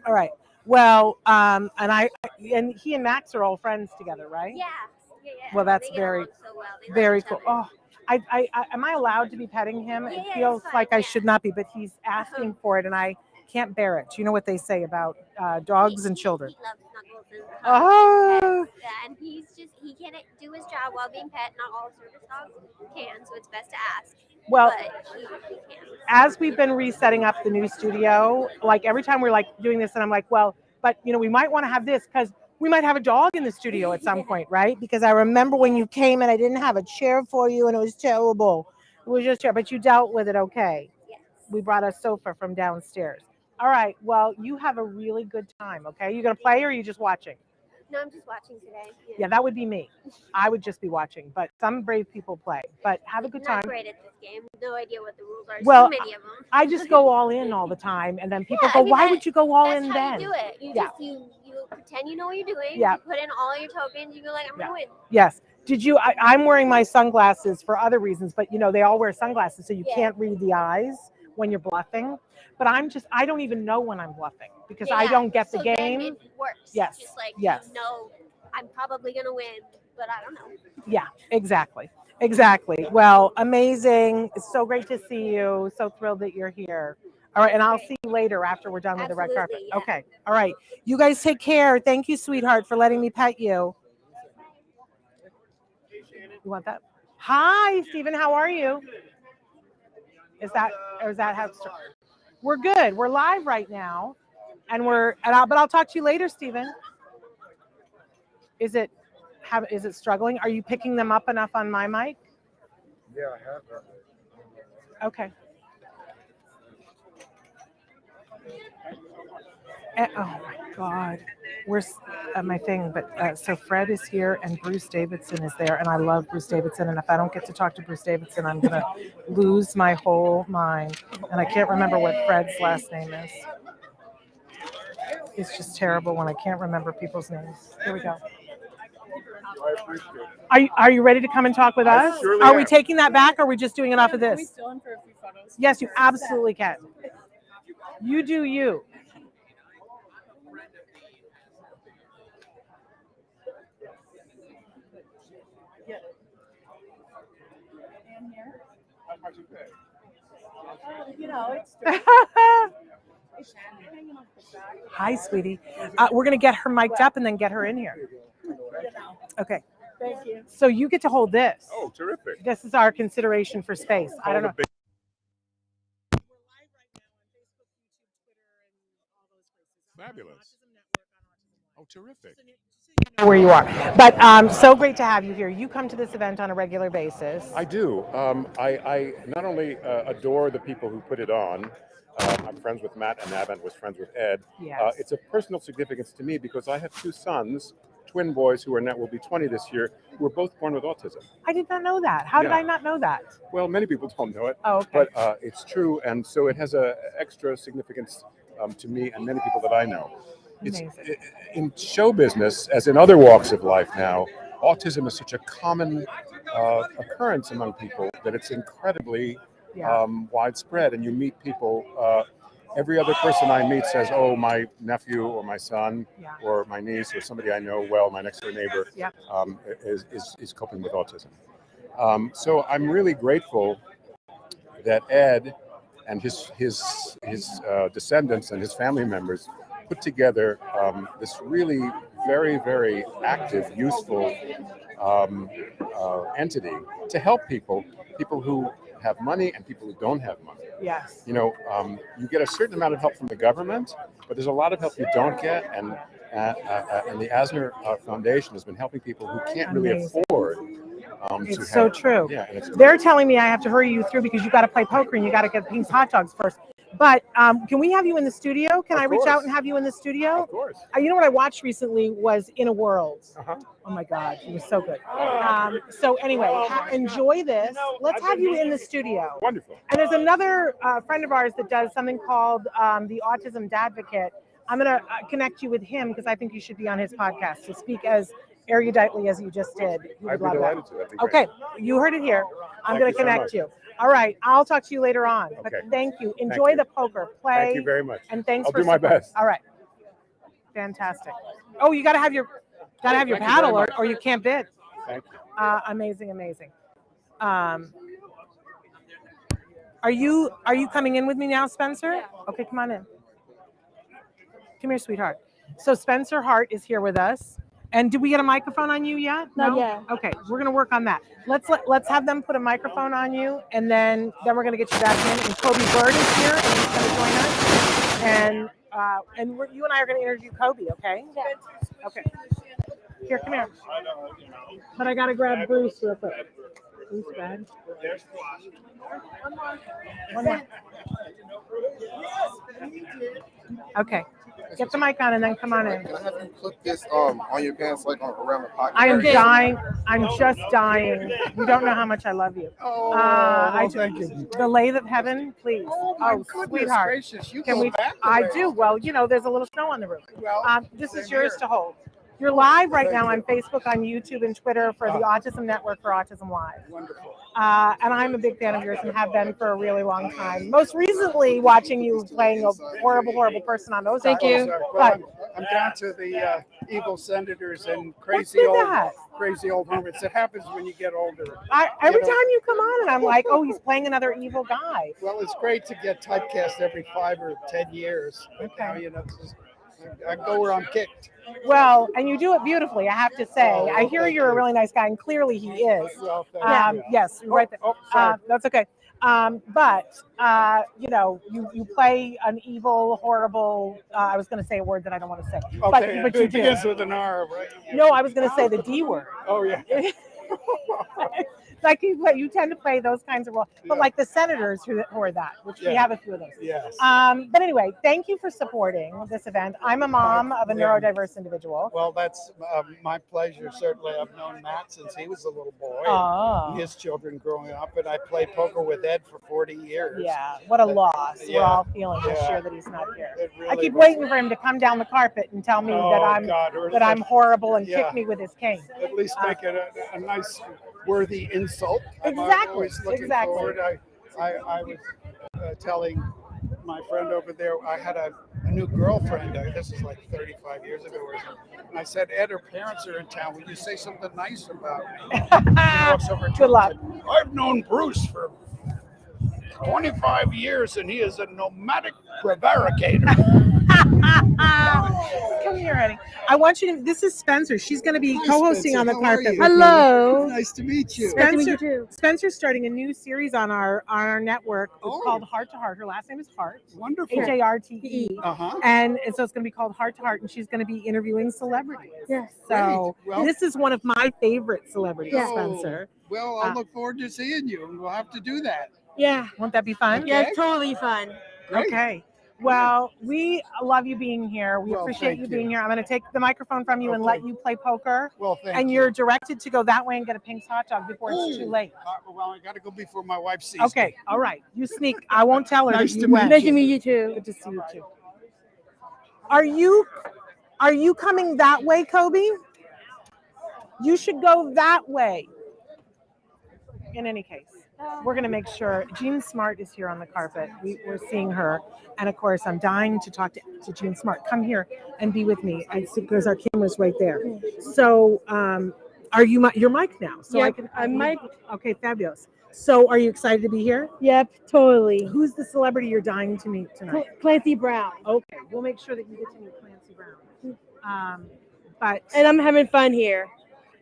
All right. Well, and he and Max are all friends together, right? Yeah. Well, that's They get very, along so well. They love very each cool. other. Oh, am I allowed to be petting him? It Yeah, feels it's fine, like I yeah. should not be, but he's asking for it, and I can't bear it. You know what they say about dogs and children? He loves snuggles and hugs Oh. and pets. Yeah, and he can't do his job while being pet. Not all service dogs can, so it's best to ask. Well, But he can. as we've been resetting up the new studio, like every time we're like doing this, and I'm like, well, but we might want to have this because we might have a dog in the studio at some point, right? Because I remember when you came and I didn't have a chair for you, and it was terrible. It was just terrible, but you dealt with it okay. Yes. We brought a sofa from downstairs. All right. Well, you have a really good time. Okay. You gonna play or are you just watching? No, I'm just watching today. Yeah, that would be me. I would just be watching. But some brave people play. But have a good time. Not great at this game. No idea what the rules are. Well, So many of them. I just go all in all the time, and then people Yeah, go, I mean, "Why would you go all That's in how then?" you do it. You Yeah. just you pretend you know what you're doing. Yeah. You put in all your tokens. You go like, I'm gonna win. Yes. Did you? I'm wearing my sunglasses for other reasons, but they all wear sunglasses, so you Yeah. can't read the eyes when you're bluffing. But I don't even know when I'm bluffing because I don't get the so game. Then it works. Yes. Just like Yes. I'm probably gonna win, but I don't know. Yeah, exactly. Well, amazing. It's so great to see you. So thrilled that you're here. All right, and I'll see you later after we're done with the red carpet. Absolutely, yeah. Okay. All right. You guys take care. Thank you, sweetheart, for letting me pet you. You want that? Hi, Stephen. How are you? Is that how it's started? We're good. We're live right now, but I'll talk to you later, Stephen. Is it struggling? Are you picking them up enough on my mic? Yeah, I have that. Okay. Oh my God, where's my thing? But so Fred is here and Bruce Davidson is there, and I love Bruce Davidson. And if I don't get to talk to Bruce Davidson, I'm gonna lose my whole mind. And I can't remember what Fred's last name is. It's just terrible when I can't remember people's names. Here we go. I appreciate it. Are you ready to come and talk with us? surely Are we am. taking that back, or are we just doing it off of Can we this? still in for a few photos? Yes, you absolutely can. You do you. It's hanging off the back. Hi, sweetie. We're going to get her mic'd up and then get her in here. Okay. Thank you. So you get to hold this. Oh, terrific. This is our consideration for space. I don't know. Fabulous. Oh, terrific. Where you are. But so great to have you here. You come to this event on a regular basis. I do. I not only adore the people who put it on. I'm friends with Matt, and Navant was friends with Ed. Yes. It's of personal significance to me because I have two sons, twin boys who will be 20 this year, who were both born with autism. I did not know that. How did Yeah. I not know that? Well, many people don't know it, Oh, okay. but it's true, and so it has a extra significance to me and many people that I know. Amazing. In show business, as in other walks of life now, autism is such a common occurrence among people that it's incredibly widespread. And you meet people, every other person I meet says, oh, my nephew or my son or my niece or somebody I know well, my next door neighbor, is coping with autism. So I'm really grateful that Ed and his descendants and his family members put together this really very, very active, useful entity to help people who have money and people who don't have money. Yes. You know, you get a certain amount of help from the government, but there's a lot of help you don't get, and the Asner Foundation has been helping people who can't really Amazing. afford. It's so true. Yeah, and it's They're telling me I have to hurry you through because you got to play poker and you got to get Pink's hot dogs first. But can we have you in the studio? Can I reach out and have you in the studio? Of course. You know what I watched recently was In a World. Uh-huh. Oh my God, it was so good. So anyway, enjoy this. Let's have you in the studio. Wonderful. And there's another friend of ours that does something called the Autism Dadvocate. I'm going to connect you with him because I think you should be on his podcast to speak as eruditely as you just did. He would I'd be love delighted that. to. That'd be great. Okay, you heard it here. I'm Thank going you to so connect much. you. All right, I'll talk to you later on. But Okay. thank you. Enjoy you. the poker. Play. Thank you very much. And thanks I'll for do my support. best. All right. Fantastic. Oh, you got to have your Thank you paddle very much. or you can't bid. Thank you. Amazing. Are you coming in with me now, Spencer? Okay, come on in. Come here, sweetheart. So Spencer Hart is here with us. And did we get a microphone on you yet? Not yet. Okay, we're gonna work on that. Let's have them put a microphone on you, and then we're gonna get you back in. And Kobe Bird is here, and he's gonna join us. And you and I are gonna interview Kobe, okay? Yeah. Okay. Here, come here. But I gotta grab Bruce real quick. Bruce, bag. One more. Okay. Get the mic on and then come on in. Can I have you clip this on your pants, like around the pocket? I am dying. I'm just dying. You don't know how much I love you. Thank you. The lathe of heaven, please. Goodness Sweetheart. gracious, you Can go we? back a I ways. do. Well, there's a little snow on the roof. Well, This is same yours here. to hold. You're live right Thank now you. on Facebook, on YouTube, and Twitter for the Autism Network for Autism Live. Wonderful. And I'm a big fan of yours and have been for a really long time. Most recently, watching you playing a horrible person on Ozark. Thank you. But I'm down to the evil senators and What's with that? crazy old hermits. It happens when you get older. Every time you come on, and I'm like, oh, he's playing another evil guy. Well, it's great to get typecast every 5 or 10 years. But Okay. now, I go where I'm kicked. Well, and you do it beautifully, I have to say. Oh, I hear thank you're a you. really nice guy, and clearly he is. Well, thank you. Yes, right there. sorry. That's okay. But you play an evil, horrible. I was going to say a word that I don't want to say, Okay, but you it do. begins with an R, right? No, I was going to say the D word. Oh, yeah. Like you tend to play those kinds of roles, but Yeah. like the senators who are that, which we Yeah. have a few of those. Yes. But anyway, thank you for supporting this event. I'm a mom of a Yeah. neurodiverse individual. Well, that's my pleasure. Certainly, I've known Matt since he was a little boy. Oh. And his children growing up, and I played poker with Ed for 40 years. Yeah, what a loss. We're Yeah. all feeling this Yeah. year that he's not here. It I really keep was- waiting for him to come down the carpet and tell me Oh, God, or that I'm horrible and Yeah. kick me with his cane. At least make it a nice, worthy insult. Exactly, I'm always looking exactly. forward. I was telling my friend over there, I had a new girlfriend. This is like 35 years ago or something. And I said, Ed, her parents are in town. Would you say something nice about me? So her Good luck. said, I've known Bruce for 25 years, and he is a nomadic prevaricator. Come here, honey. I want you to. This is Spencer. She's going to be Hi, co-hosting Spencer. on the How are carpet. you? with me. Hello. Nice to meet you. Nice to meet you Spencer, too. Spencer's starting a new series on our network. It's Oh. called Heart to Heart. Her last name is Hart. Wonderful. HARTE. Uh-huh. And so it's going to be called Heart to Heart, and she's going to be interviewing celebrities. Yes. So Great. Well- this is one of my favorite celebrities, Yeah. Spencer. Well, I'll Uh, look forward to seeing you, and we'll have to do that. Yeah. Won't that be fun? Okay. Yeah, it's totally fun. Great. Okay. Well, we love you being here. We Well, appreciate thank you you. being here. I'm going to take the microphone from you and Okay. let you play poker. Well, thank And you. you're directed to go that way and get a Pink's hot dog before it's too late. Well, I got to go before my wife sees Okay. me. All right. You sneak. I won't tell her Nice that to you meet went. Nice to meet you too. Good to see you too. Are you coming that way, Kobe? You should go that way. In any case, we're going to make sure Jean Smart is here on the carpet. We're seeing her. And of course, I'm dying to talk to Jean Smart. Come here and be with me because our camera's right there. So Are you your mic now? So I Yep, can. I'm mic'd. Okay, fabulous. So, are you excited to be here? Yep, totally. Who's the celebrity you're dying to meet tonight? Clancy Brown. Okay, we'll make sure that you get to meet Clancy Brown. But And I'm having fun here.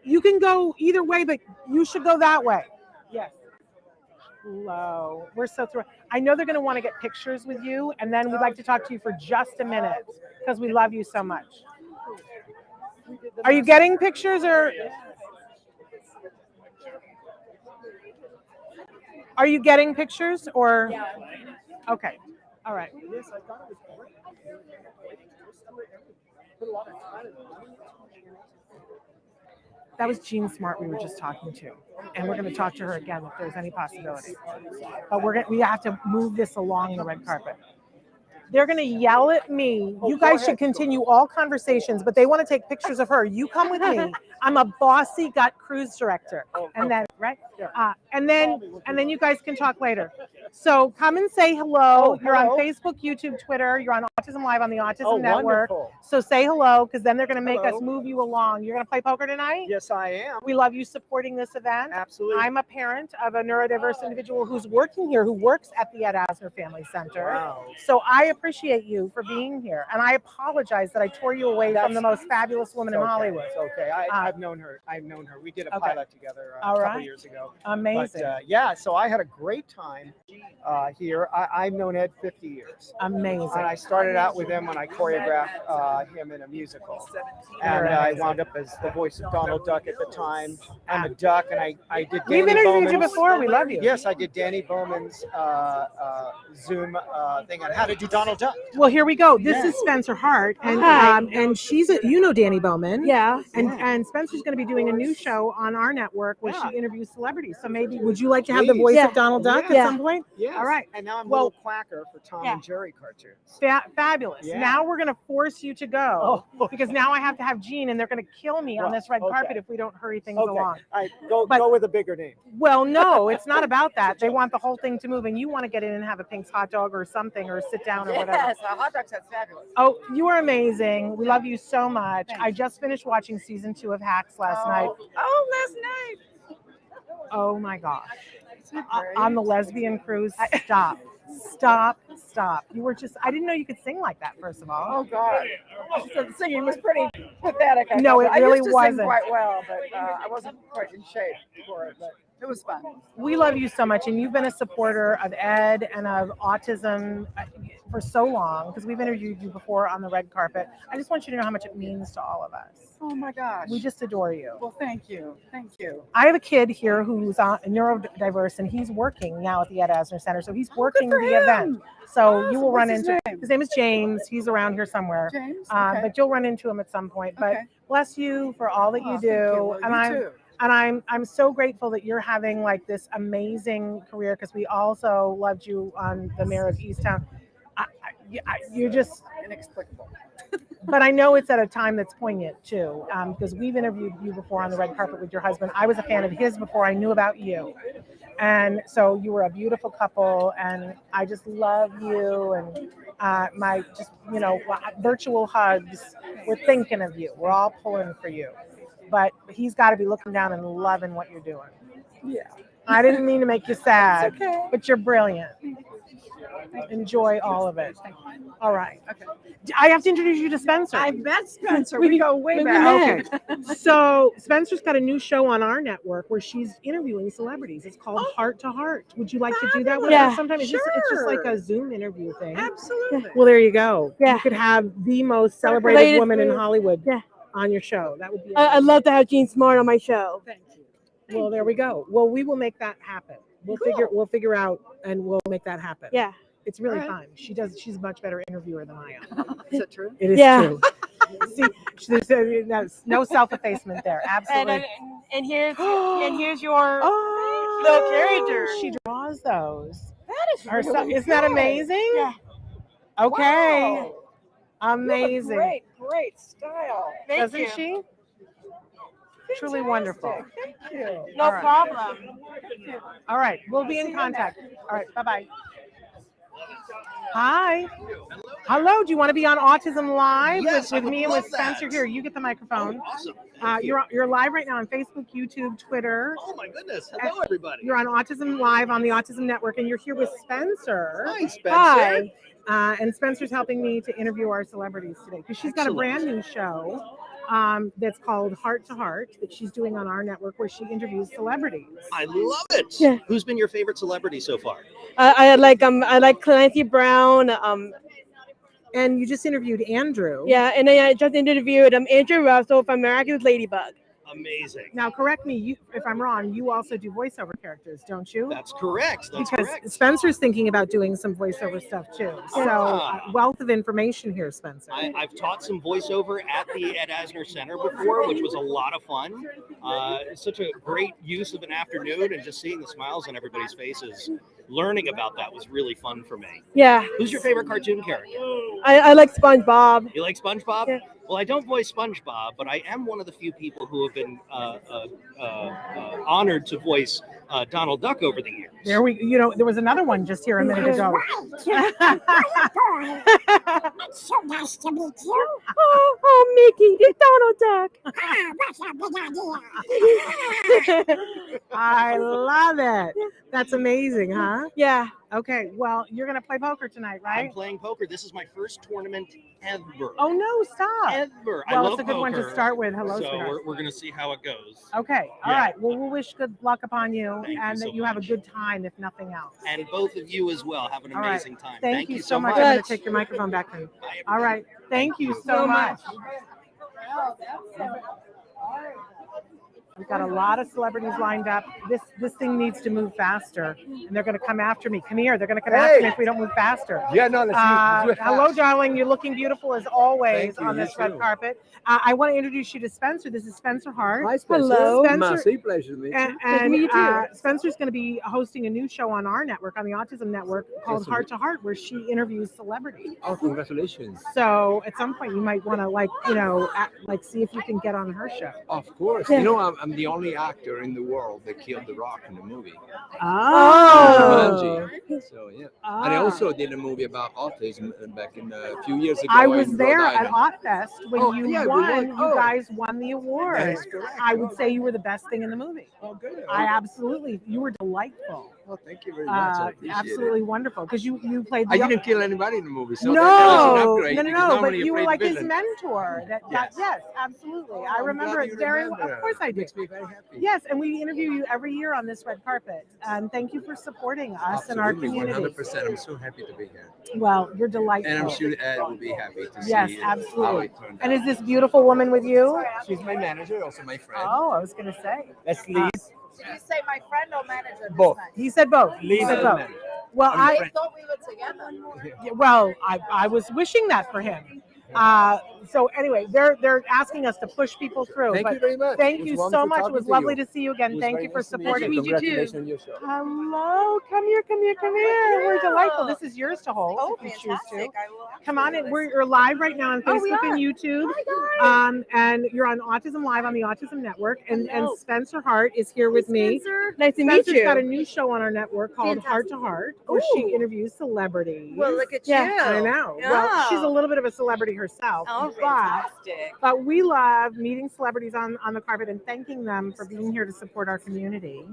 you can go either way, but you should go that way. Yes. Hello. We're so thrilled. I know they're going to want to get pictures with you, and then we'd like to talk to you for just a minute because we love you so much. Are you getting pictures or? Are you getting pictures or? Okay. All right. That was Jean Smart we were just talking to, and we're going to talk to her again if there's any possibility. But we have to move this along the red carpet. They're going to yell at me. You guys should continue all conversations, but they want to take pictures of her. You come with me. I'm a bossy gut cruise director, and then and then you guys can talk later. So come and say hello. You're on Facebook, YouTube, Twitter. You're on Autism Live on the Autism Network. Wonderful. So say hello, because then they're going to make us move you along. You're going to play poker tonight? Yes, I am. We love you supporting this event. Absolutely. I'm a parent of a neurodiverse individual who's working here, who works at the Ed Asner Family Center. Wow. So I appreciate you for being here. And I apologize that I tore you away from the most fabulous woman in Hollywood. It's okay. I've known her. We did a Okay. pilot together a All couple right. years ago. Amazing. But yeah, so I had a great time here. I've known Ed 50 years. Amazing. And I started out with him when I choreographed him in a musical. And I wound up as the voice of Donald Duck at the time. I'm a duck, and I did Danny We've interviewed you Bowman's- before. We love you. Yes, I did Danny Bowman's Zoom thing on how to do Donald Duck. Well, here we go. This is Spencer Hart, and Hi. and she's you know Danny Bowman. Yeah. And Spencer's going to be doing a new show on our network where she interviews celebrities. So maybe would you like to have the voice Yeah. of Donald Duck Yeah. at some point? Yes. All right. And now I'm Well- Little Quacker for Tom and Jerry cartoons. Fabulous. Yeah. Now we're going to force you to go Oh. because now I have to have Gene, and they're going to kill me on Well, this red okay. carpet if we don't hurry things Okay. along. All right, go But- with a bigger name. Well, no, it's not about that. They want the whole thing to move, and you want to get in and have a Pink's hot dog or something, or sit down or whatever. Yes, a hot dog sounds fabulous. Oh, you are amazing. We love you so much. I just finished watching season 2 of Hacks last night. Oh, last night. Oh my gosh. On the lesbian cruise, stop. You were just, I didn't know you could sing like that, first of all. Oh God, the singing was pretty pathetic. I No, thought. it really I used to wasn't. sing quite well, but I wasn't quite in shape for it. But it was fun. We love you so much, and you've been a supporter of Ed and of autism for so long, because we've interviewed you before on the red carpet. I just want you to know how much it means to all of us. Oh my gosh. We just adore you. Well, thank you. I have a kid here who's neurodiverse, and he's working now at the Ed Asner Center. So he's working for the him. event. So you will Awesome. run What's his into name? his name is James. He's around here somewhere. James. But you'll run into him at some point. But Okay. bless you for all that you do. Well, and you too. I'm so grateful that you're having like this amazing career, because we also loved you on the Mayor of Easttown. You're just Inexplicable. But I know it's at a time that's poignant too, because we've interviewed you before on the red carpet with your husband. I was a fan of his before I knew about you. And so you were a beautiful couple, and I just love you. And my virtual hugs, we're thinking of you. We're all pulling for you. But he's got to be looking down and loving what you're doing. Yeah. I didn't mean to make you sad, It's okay. but you're brilliant. Enjoy all of it. All right. Okay. I have to introduce you to Spencer. I met Spencer. We go way back. Okay. So Spencer's got a new show on our network where she's interviewing celebrities. It's called Heart to Heart. Would you like to do that with us sometime? It's just like a Zoom interview thing. Absolutely. Well, there you go. Yeah. You could have the most celebrated Related woman in to- Hollywood Yeah. on your show. That would be I'd love to have Jean Smart on my show. Thank you. well, there we go. Well, we will make that happen. We'll figure out, and we'll make that happen. Yeah. It's really All fun. She's a much better interviewer than I am. Is it true? It is Yeah. true. See, there's no self-effacement there. Absolutely. And here's your Oh, little character. She draws those. That is really Isn't that good. amazing? Yeah. Okay. Wow. Amazing. Great style. Doesn't you. she? Truly wonderful. Thank you. No All right. problem. All right. We'll be in contact. All right. Bye-bye. Hi. Hello. Do you want to be on Autism Live Yes, I with would me and with love that. Spencer? Here, you get the microphone. Oh, awesome. Thank you. You're live right now on Facebook, YouTube, Twitter. Oh my goodness. Hello, everybody. You're on Autism Live on the Autism Network, and you're here with Spencer. Hi, Spencer. Hi. And Spencer's helping me to interview our celebrities today because she's got a brand new show that's called Heart to Heart that she's doing on our network where she interviews celebrities. I love it. Yeah. Who's been your favorite celebrity so far? I like Clancy Brown. And you just interviewed Andrew. Yeah, and then I just interviewed Andrew Russell from Miraculous Ladybug. Amazing. Now, correct me if I'm wrong. You also do voiceover characters, don't you? That's correct. That's because correct. Spencer's thinking about doing some voiceover stuff too. So, wealth of information here, Spencer. I've taught some voiceover at the Ed Asner Center before, which was a lot of fun. It's such a great use of an afternoon, and just seeing the smiles on everybody's faces, learning about that was really fun for me. Yeah. Who's your favorite cartoon character? I like SpongeBob. You like SpongeBob? Yeah. Well, I don't voice SpongeBob, but I am one of the few people who have been honored to voice Donald Duck over the years. There there was another one just here a minute ago. It's so nice to meet you. Oh, Mickey, it's Donald Duck. That's a big idea. I love it. That's amazing, huh? Yeah. Okay, well, you're going to play poker tonight, right? I'm playing poker. This is my first tournament ever. Oh, no, stop. Ever. I Well, love it's a good one to poker. start with. Hello, So sweetheart. we're going to see how it goes. Okay, all Yeah. right. Well, we'll wish good luck upon you Thank and you that so you have a much. good time, if nothing else. And both of you as well. Have an All right. amazing time. Thank you so much. I'm going to take your microphone back then. All right. Thank you so much. We've got a lot of celebrities lined up. This thing needs to move faster, and they're going to come after me. Come here. They're going to come after me if we don't move faster. Yeah, no, let's do it Hello, fast. darling. You're looking beautiful as always Thank you, on you this red too. carpet. I want to introduce you to Spencer. This is Spencer Hart. Hi, Spencer. Hello. Massive pleasure to meet you. And, Nice to meet you too. Spencer's going to be hosting a new show on our network, on the Autism Network, called Yes, Heart to Heart, where she interviews celebrities. Oh, congratulations. So at some point, you might want to see if you can get on her show. Of course. Yeah. You know, I'm the only actor in the world that killed The Rock in the movie. Oh. Jumanji. So, yeah. And I also did a movie about autism back in a few years ago. I was in there Rhode at Island. Autfest when Oh, you yeah, we won. won. You Oh. guys won the award. That is correct. I would say you were the best thing in the movie. Oh, good. You were delightful. Oh, thank you very much. I appreciate Absolutely it. wonderful because you played. I didn't kill anybody in the movie, so no, that was an upgrade. no, because but normally you were play like the his villain. mentor. Yes, absolutely. I I'm remember glad it you very. remember. Of course, I do. Makes me very happy. Yes, and we interview you every year on this red carpet. And thank you for supporting us and our Absolutely, community. 100%. I'm so happy to be here. Well, you're delightful. And I'm sure Ed will be happy to Yes, see absolutely. how it turned out. And is this beautiful woman with you? She's my manager, also my friend. Oh, I was going to say. That's Liz. Did you say my friend or manager? this Both. time? He said both. He Liz said is both. manager. Well, I thought we were together. Well, I was wishing that for him. So anyway, they're asking us to push people through. Thank but you very much. Thank It was you so wonderful much. It talking was to lovely you. to see you It again. was Thank very you for nice to meet supporting. you. Congratulations on your show. Hello, come here. We're delightful. This is yours to hold Oh, if you choose fantastic. to. I will Come on in. absolutely We're live right now on Oh, we Facebook and are. YouTube. Hi, And you're on Autism Live on the Autism Network. And Hello. Spencer Hart is here with me. Spencer. Nice to meet Spencer's you. got a new show on our network called Heart to Fantastic. Heart, where she Ooh. interviews celebrities. Well, look at Yeah, you. I know. Yeah. Well, she's a little bit of a celebrity herself. Oh, but fantastic. But we love meeting celebrities on the carpet and thanking them for being here to support our community.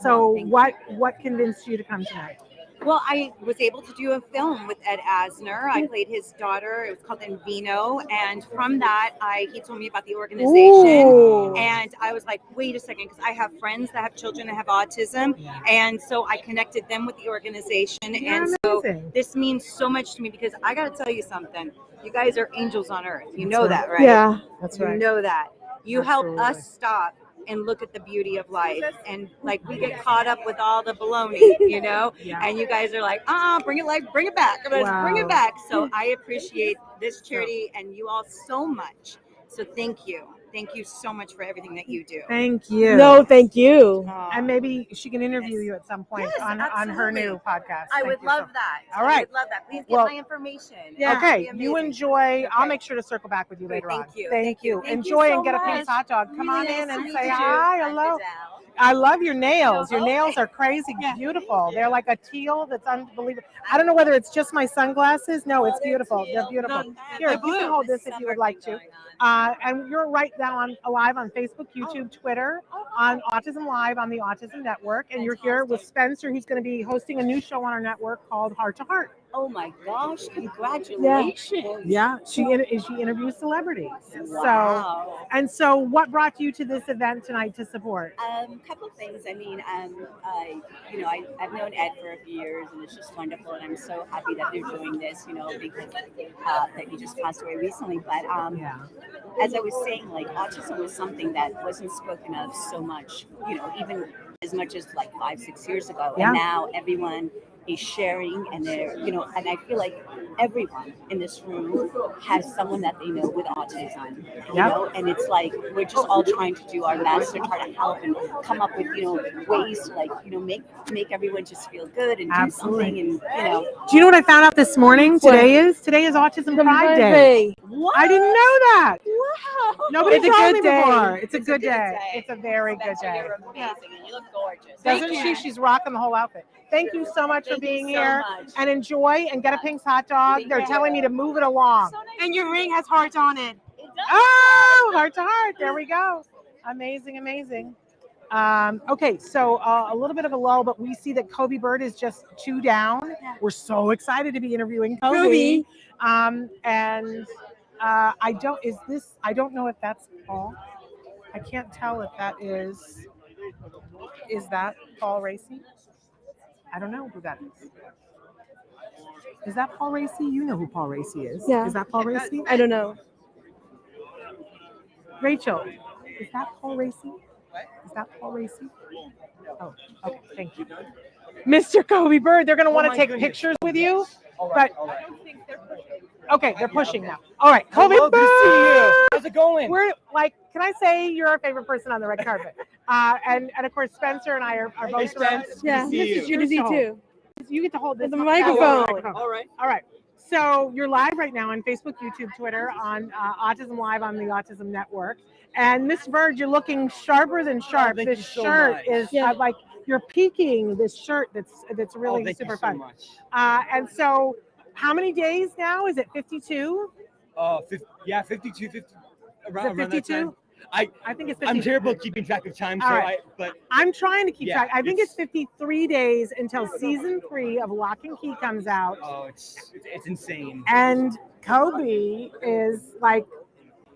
So thank what convinced you to come tonight? Well, I was able to do a film with Ed Asner. I played his daughter. It was called Invino. And from that, he told me about the organization. Ooh. And I was like, wait a second, because I have friends that have children that have autism. And so I connected them with the organization. Yeah, and so amazing. this means so much to me because I got to tell you something. You guys are angels on earth. You know that, right? Yeah. That's You right. know that. You help Absolutely. us stop and look at the beauty of life. And like we get caught up with all the baloney, you know? Yeah. And you guys are like, bring it back. I'm gonna bring Wow. it back. So I appreciate this charity and you all so much. So thank you. Thank you so much for everything that you do. Thank you. No, thank you. And maybe she can interview you at some point Yes, on her absolutely. new podcast. I Thank would you so love much. that. All I right. would love that. Please get Well, my information. Yeah. Okay. That'd be You amazing. enjoy. I'll Okay. make sure to circle back with you Great, later on. thank you. Thank you. Thank you Enjoy so and get a piece much. of hot dog. Come Really on nice in to and meet say you. hi. I'm Hello. Adele. I love your nails. Your nails are crazy beautiful. They're like a teal that's unbelievable. I don't know whether it's just my sunglasses. No, it's beautiful. They're beautiful. Here, you can hold this if you would like to. And you're right now live on Facebook, YouTube, Twitter, on Autism Live on the Autism Network. And you're here with Spencer, who's going to be hosting a new show on our network called Heart to Heart. Oh my gosh, congratulations. Yeah, she interviews celebrities. Wow. So what brought you to this event tonight to support? Couple things. I mean, I've known Ed for a few years, and it's just wonderful, and I'm so happy that they're doing this, because that he just passed away recently. But as I was saying, like, autism was something that wasn't spoken of so much, even as much as like 5-6 years ago, and now everyone is sharing, and they're, and I feel like everyone in this room has someone that they know with autism, and it's like we're just all trying to do our best to try to help and come up with, ways to like, make everyone just feel good and do something, and Do you know what I found out this morning? Today is Autism Pride Day. What? I didn't know that. Wow. Nobody It's told a me good day. before. It's a good day. It's a very good Spencer, day. you're amazing, and you look gorgeous. Doesn't she? She's rocking the whole outfit. Thank you so much for Thank you being so here, much. and enjoy and get a Pink's hot dog. They're telling me to move it along. And your ring has hearts on it. Oh, heart to heart. There we go. Amazing, amazing. Okay, so a little bit of a lull, but we see that Kobe Bird is just 2 down. We're so excited to be interviewing Kobe. And I don't know if that's Paul. I can't tell if that is that Paul Racy? I don't know who that is. Is that Paul Racy? You know who Paul Racy is. Yeah. Is that Paul Racy? I don't know. Rachel, is that Paul Racy? Is that Paul Racy? Oh, okay, thank you. Mr. Kobe Bird, they're going to want to take pictures with you, but okay, they're pushing now. All right, Kobe Bird. Good to see you. How's it going? We're like, can I say you're our favorite person on the red carpet? And of course, Spencer and I are both. Yeah, this is good to see too. You get to hold this The microphone. All right. So you're live right now on Facebook, YouTube, Twitter, on Autism Live on the Autism Network. And Miss Bird, you're looking sharper than sharp. thank This you so shirt much. is like you're peaking this shirt that's really thank super you so fun. much. And so, how many days now? Is it 52? 52, 50, around that 52? time. I think it's 52. I'm terrible at keeping track of time, All right. but I'm trying to keep Yeah, track. I think it's 53 days until season 3 of Lock and Key comes out. oh, it's insane. And Kobe is like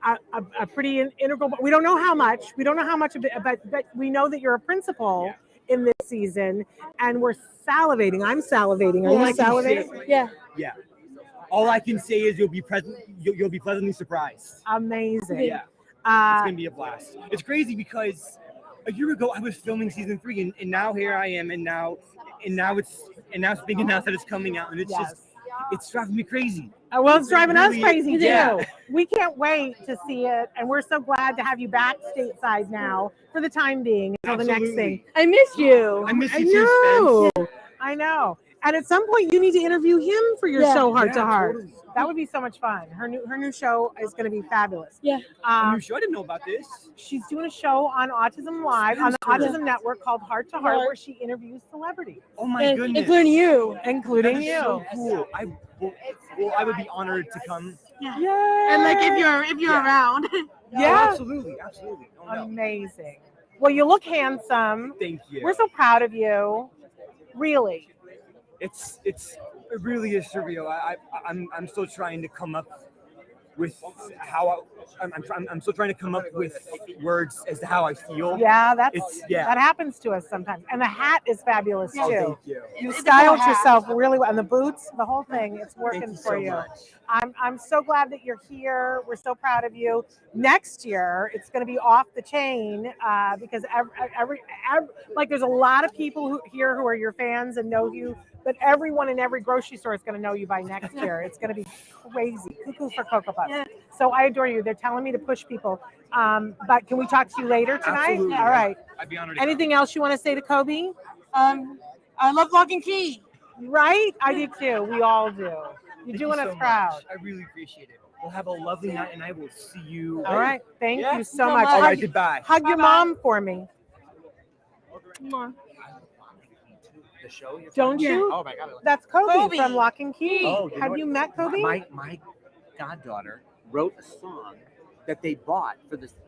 a pretty integral. We don't know how much. We don't know how much of it, but we know that you're a principal in this season, and we're salivating. I'm salivating. Are you salivating? Yeah. Yeah. All I can say is you'll be pleasantly surprised. Amazing. Yeah. It's gonna be a blast. It's crazy because a year ago I was filming season 3, and now here I am, and now it's being announced that it's coming out, and it's it's driving me crazy. Well, it's driving us really- crazy too. yeah. We can't wait to see it, and we're so glad to have you back stateside now for the time being until the next thing. I miss you. I miss you too, Spence. I know. And at some point, you need to interview him for your show, Heart to Heart. Totally. That would be so much fun. Her new show is going to be fabulous. Yeah. A new show? I didn't know about this. She's doing a show on Autism Live on the Autism Network called Heart to Heart, where she interviews celebrities. Oh my goodness. Including you. Including That is you. so cool. I would be honored to come. Yeah. And like if you're around. Yeah. Oh, absolutely. Oh, no. Amazing. Well, you look handsome. Thank you. We're so proud of you. Really. It really is surreal. I'm still trying to come up with how I'm still trying to come up with words as to how I feel. Yeah, that happens to us sometimes. And the hat is fabulous too. Oh, thank you. You styled yourself really well, and the boots, the whole thing, it's working Thank you for so you. much. I'm so glad that you're here. We're so proud of you. Next year, it's going to be off the chain because every like there's a lot of people here who are your fans and know you. But everyone in every grocery store is going to know you by next year. It's going to be crazy. Cuckoo for Cocoa Puffs. Yeah. So I adore you. They're telling me to push people. But can we talk to you later tonight? Absolutely. All right. I'd be honored. Anything else you want to say to Kobe? I love Lock and Key. Right? I do too. We all do. You're doing us proud. I really appreciate it. We'll have a lovely night, and I will see you. All right. Thank Yeah. you so much. All right. Goodbye. Hug your mom for me. The show? Don't you? Oh my God. That's Kobe, Kobe. from Lock and Key. Oh, Have you met Kobe? My goddaughter wrote a song that they bought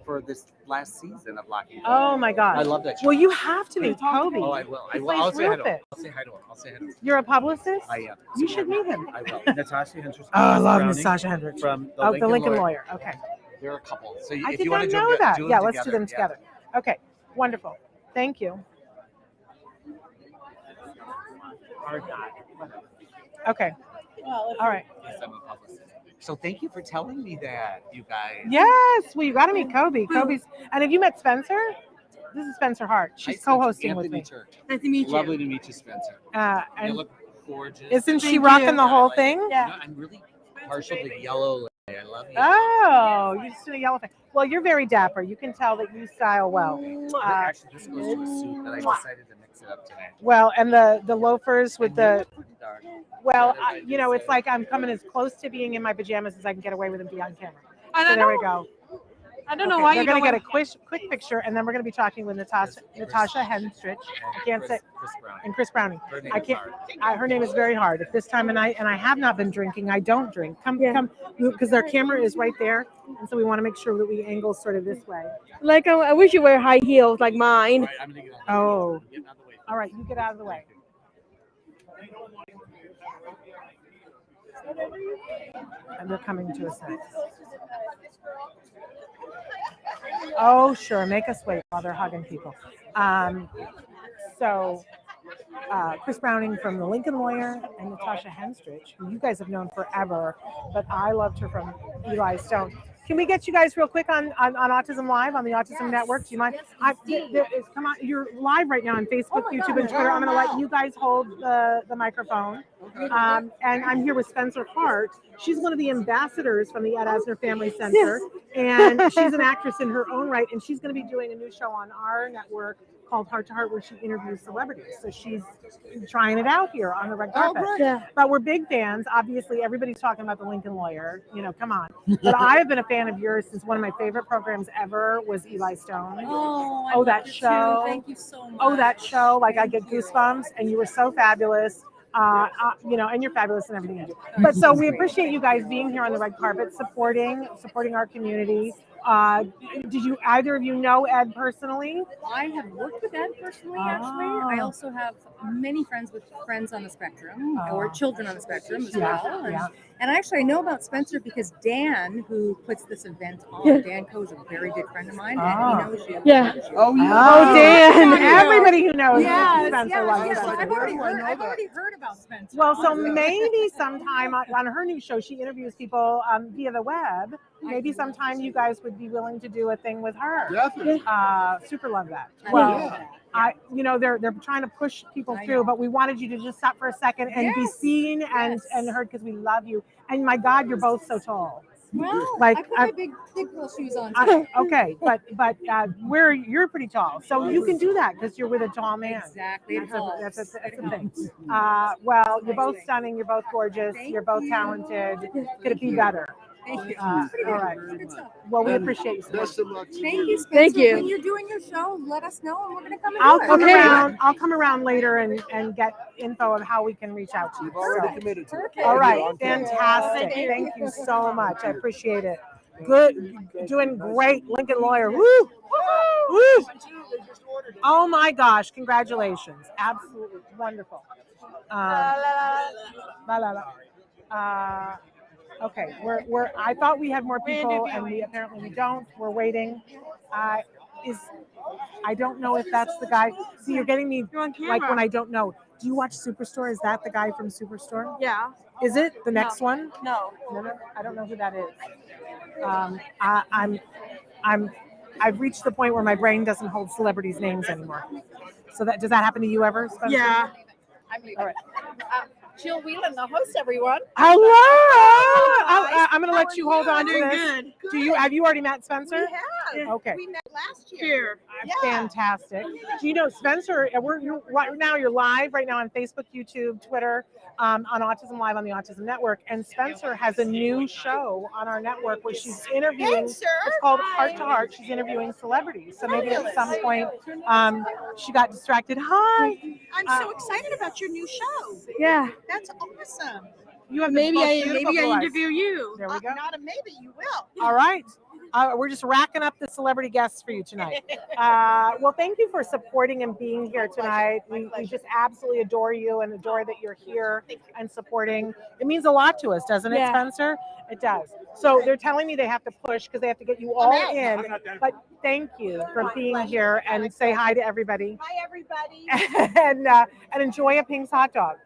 for this last season of Lock and Key. Oh my gosh. I love that show. Well, you have to meet Kobe. Oh, I will. He I'll plays say hi to him. Rufus. I'll say hi to him. I'll say hi to him. You're a publicist? I am. You should meet him. I will. Natasha Hendricks. Oh, I love Browning Natasha Hendricks. From the Lincoln Lawyer. Okay. There are a couple. So I if did you not want to know that. do Yeah, them let's do them together. Okay, wonderful. Thank you. Okay. All right. Yes, I'm a publicist. So thank you for telling me that, you guys. Yes. Well, you got to meet Kobe. And have you met Spencer? This is Spencer Hart. She's co-hosting with me. Church. Nice to meet you. Lovely to meet you, Spencer. You And look gorgeous. isn't she rocking the whole thing? Yeah. No, I'm really partial to yellow. I love you. Oh, you just did a yellow thing. Well, you're very dapper. You can tell that you style well. Actually, this goes to a suit that I decided to mix it up today. Well, and the loafers with the Pretty darn. well, it's like I'm coming as close to being in my pajamas as I can get away with them to be on camera. So there we go. I don't know why We're you going don't to get a quick picture, and then we're going to be talking with Natasha Hendricks. I can't say. And Chris Browning. I can't. Her name is very hard. At this time of night, and I have not been drinking. I don't drink. Come, because our camera is right there, and so we want to make sure that we angle sort of this way. Like I wish you wear high heels like mine. Oh. All right, you get out of the way. And they're coming to us next. Oh, sure. Make us wait while they're hugging people. Chris Browning from The Lincoln Lawyer and Natasha Hendricks, who you guys have known forever, but I loved her from Eli Stone. Can we get you guys real quick on Autism Live on the Autism Network? Do you mind? Come on, you're live right now on Facebook, YouTube, and Twitter. I'm going to let you guys hold the microphone. And I'm here with Spencer Hart. She's one of the ambassadors from the Ed Asner Family Center, and she's an actress in her own right. And she's going to be doing a new show on our network called Heart to Heart, where she interviews celebrities. So she's trying it out here on the red carpet. But we're big fans. Obviously, everybody's talking about The Lincoln Lawyer. Come on. But I have been a fan of yours since one of my favorite programs ever was Eli Stone. Oh, that show. Thank you so much. Oh, that show. Like, I get goosebumps, and you were so fabulous. And you're fabulous in everything you do. But so we appreciate you guys being here on the red carpet, supporting our community. Did you either of you know Ed personally? I have worked with Ed personally, actually. I also have many friends on the spectrum or children on the spectrum as well. And actually, I know about Spencer because Dan, who puts this event on, Dan Coe is a very good friend of mine, and he knows you. Yeah. Oh, Dan. Everybody who knows Spencer loves yes. Spencer. I've already heard about Spencer. Well, so maybe sometime on her new show, she interviews people via the web. Maybe sometime you guys would be willing to do a thing with her. Definitely. Super love that. Well, they're trying to push people through, but we wanted you to just stop for a second and be seen and heard because we love you. And my God, you're both so tall. Well, like I put my big girl shoes on too. Okay, but you're pretty tall, so you can do that because you're with a tall man. Exactly. That's a thing. Well, you're both stunning. You're both gorgeous. You're both talented. Could it be better? Thank you. All right. Well, we appreciate you. Best of luck. Thank you, Spencer. Thank you. When you're doing your show, let us know and we're going to come and I'll do come it. around. I'll come around later and get info of how we can reach out to you. You've already committed to it. All right, fantastic. Thank you so much. I appreciate it. Good, doing great, Lincoln Lawyer. Woo! Woo! Oh my gosh! Congratulations! Absolutely wonderful. Okay, we're. I thought we had more people, and we apparently don't. We're waiting. I don't know if that's the guy. See, you're getting me like when I don't know. Do you watch Superstore? Is that the guy from Superstore? Yeah. Is it the next one? No. I don't know who that is. I've reached the point where my brain doesn't hold celebrities' names anymore. So does that happen to you ever, Spencer? Yeah. All right. Jill Whelan, the host, everyone. Hello. I'm going to let you hold on to Doing this. good. Have you already met Spencer? We have. Okay. We met last year. Fantastic. Do you know Spencer? Right now you're live right now on Facebook, YouTube, Twitter, on Autism Live on the Autism Network, and Spencer has a new show on our network where she's interviewing. It's called Heart to Heart. She's interviewing celebrities. So maybe at some point, she got distracted. Hi. I'm so excited about your new show. Yeah. That's awesome. You have maybe the most I beautiful blue eyes. interview you. There we go. Not a maybe, you will. All right. We're just racking up the celebrity guests for you tonight. Well, thank you for supporting and being here tonight. We just absolutely adore you and adore that you're here and supporting. It means a lot to us, doesn't it, Spencer? It does. So they're telling me they have to push because they have to get you all in. But thank you for being here and say hi to everybody. Hi, everybody. And enjoy a Pink's hot dog.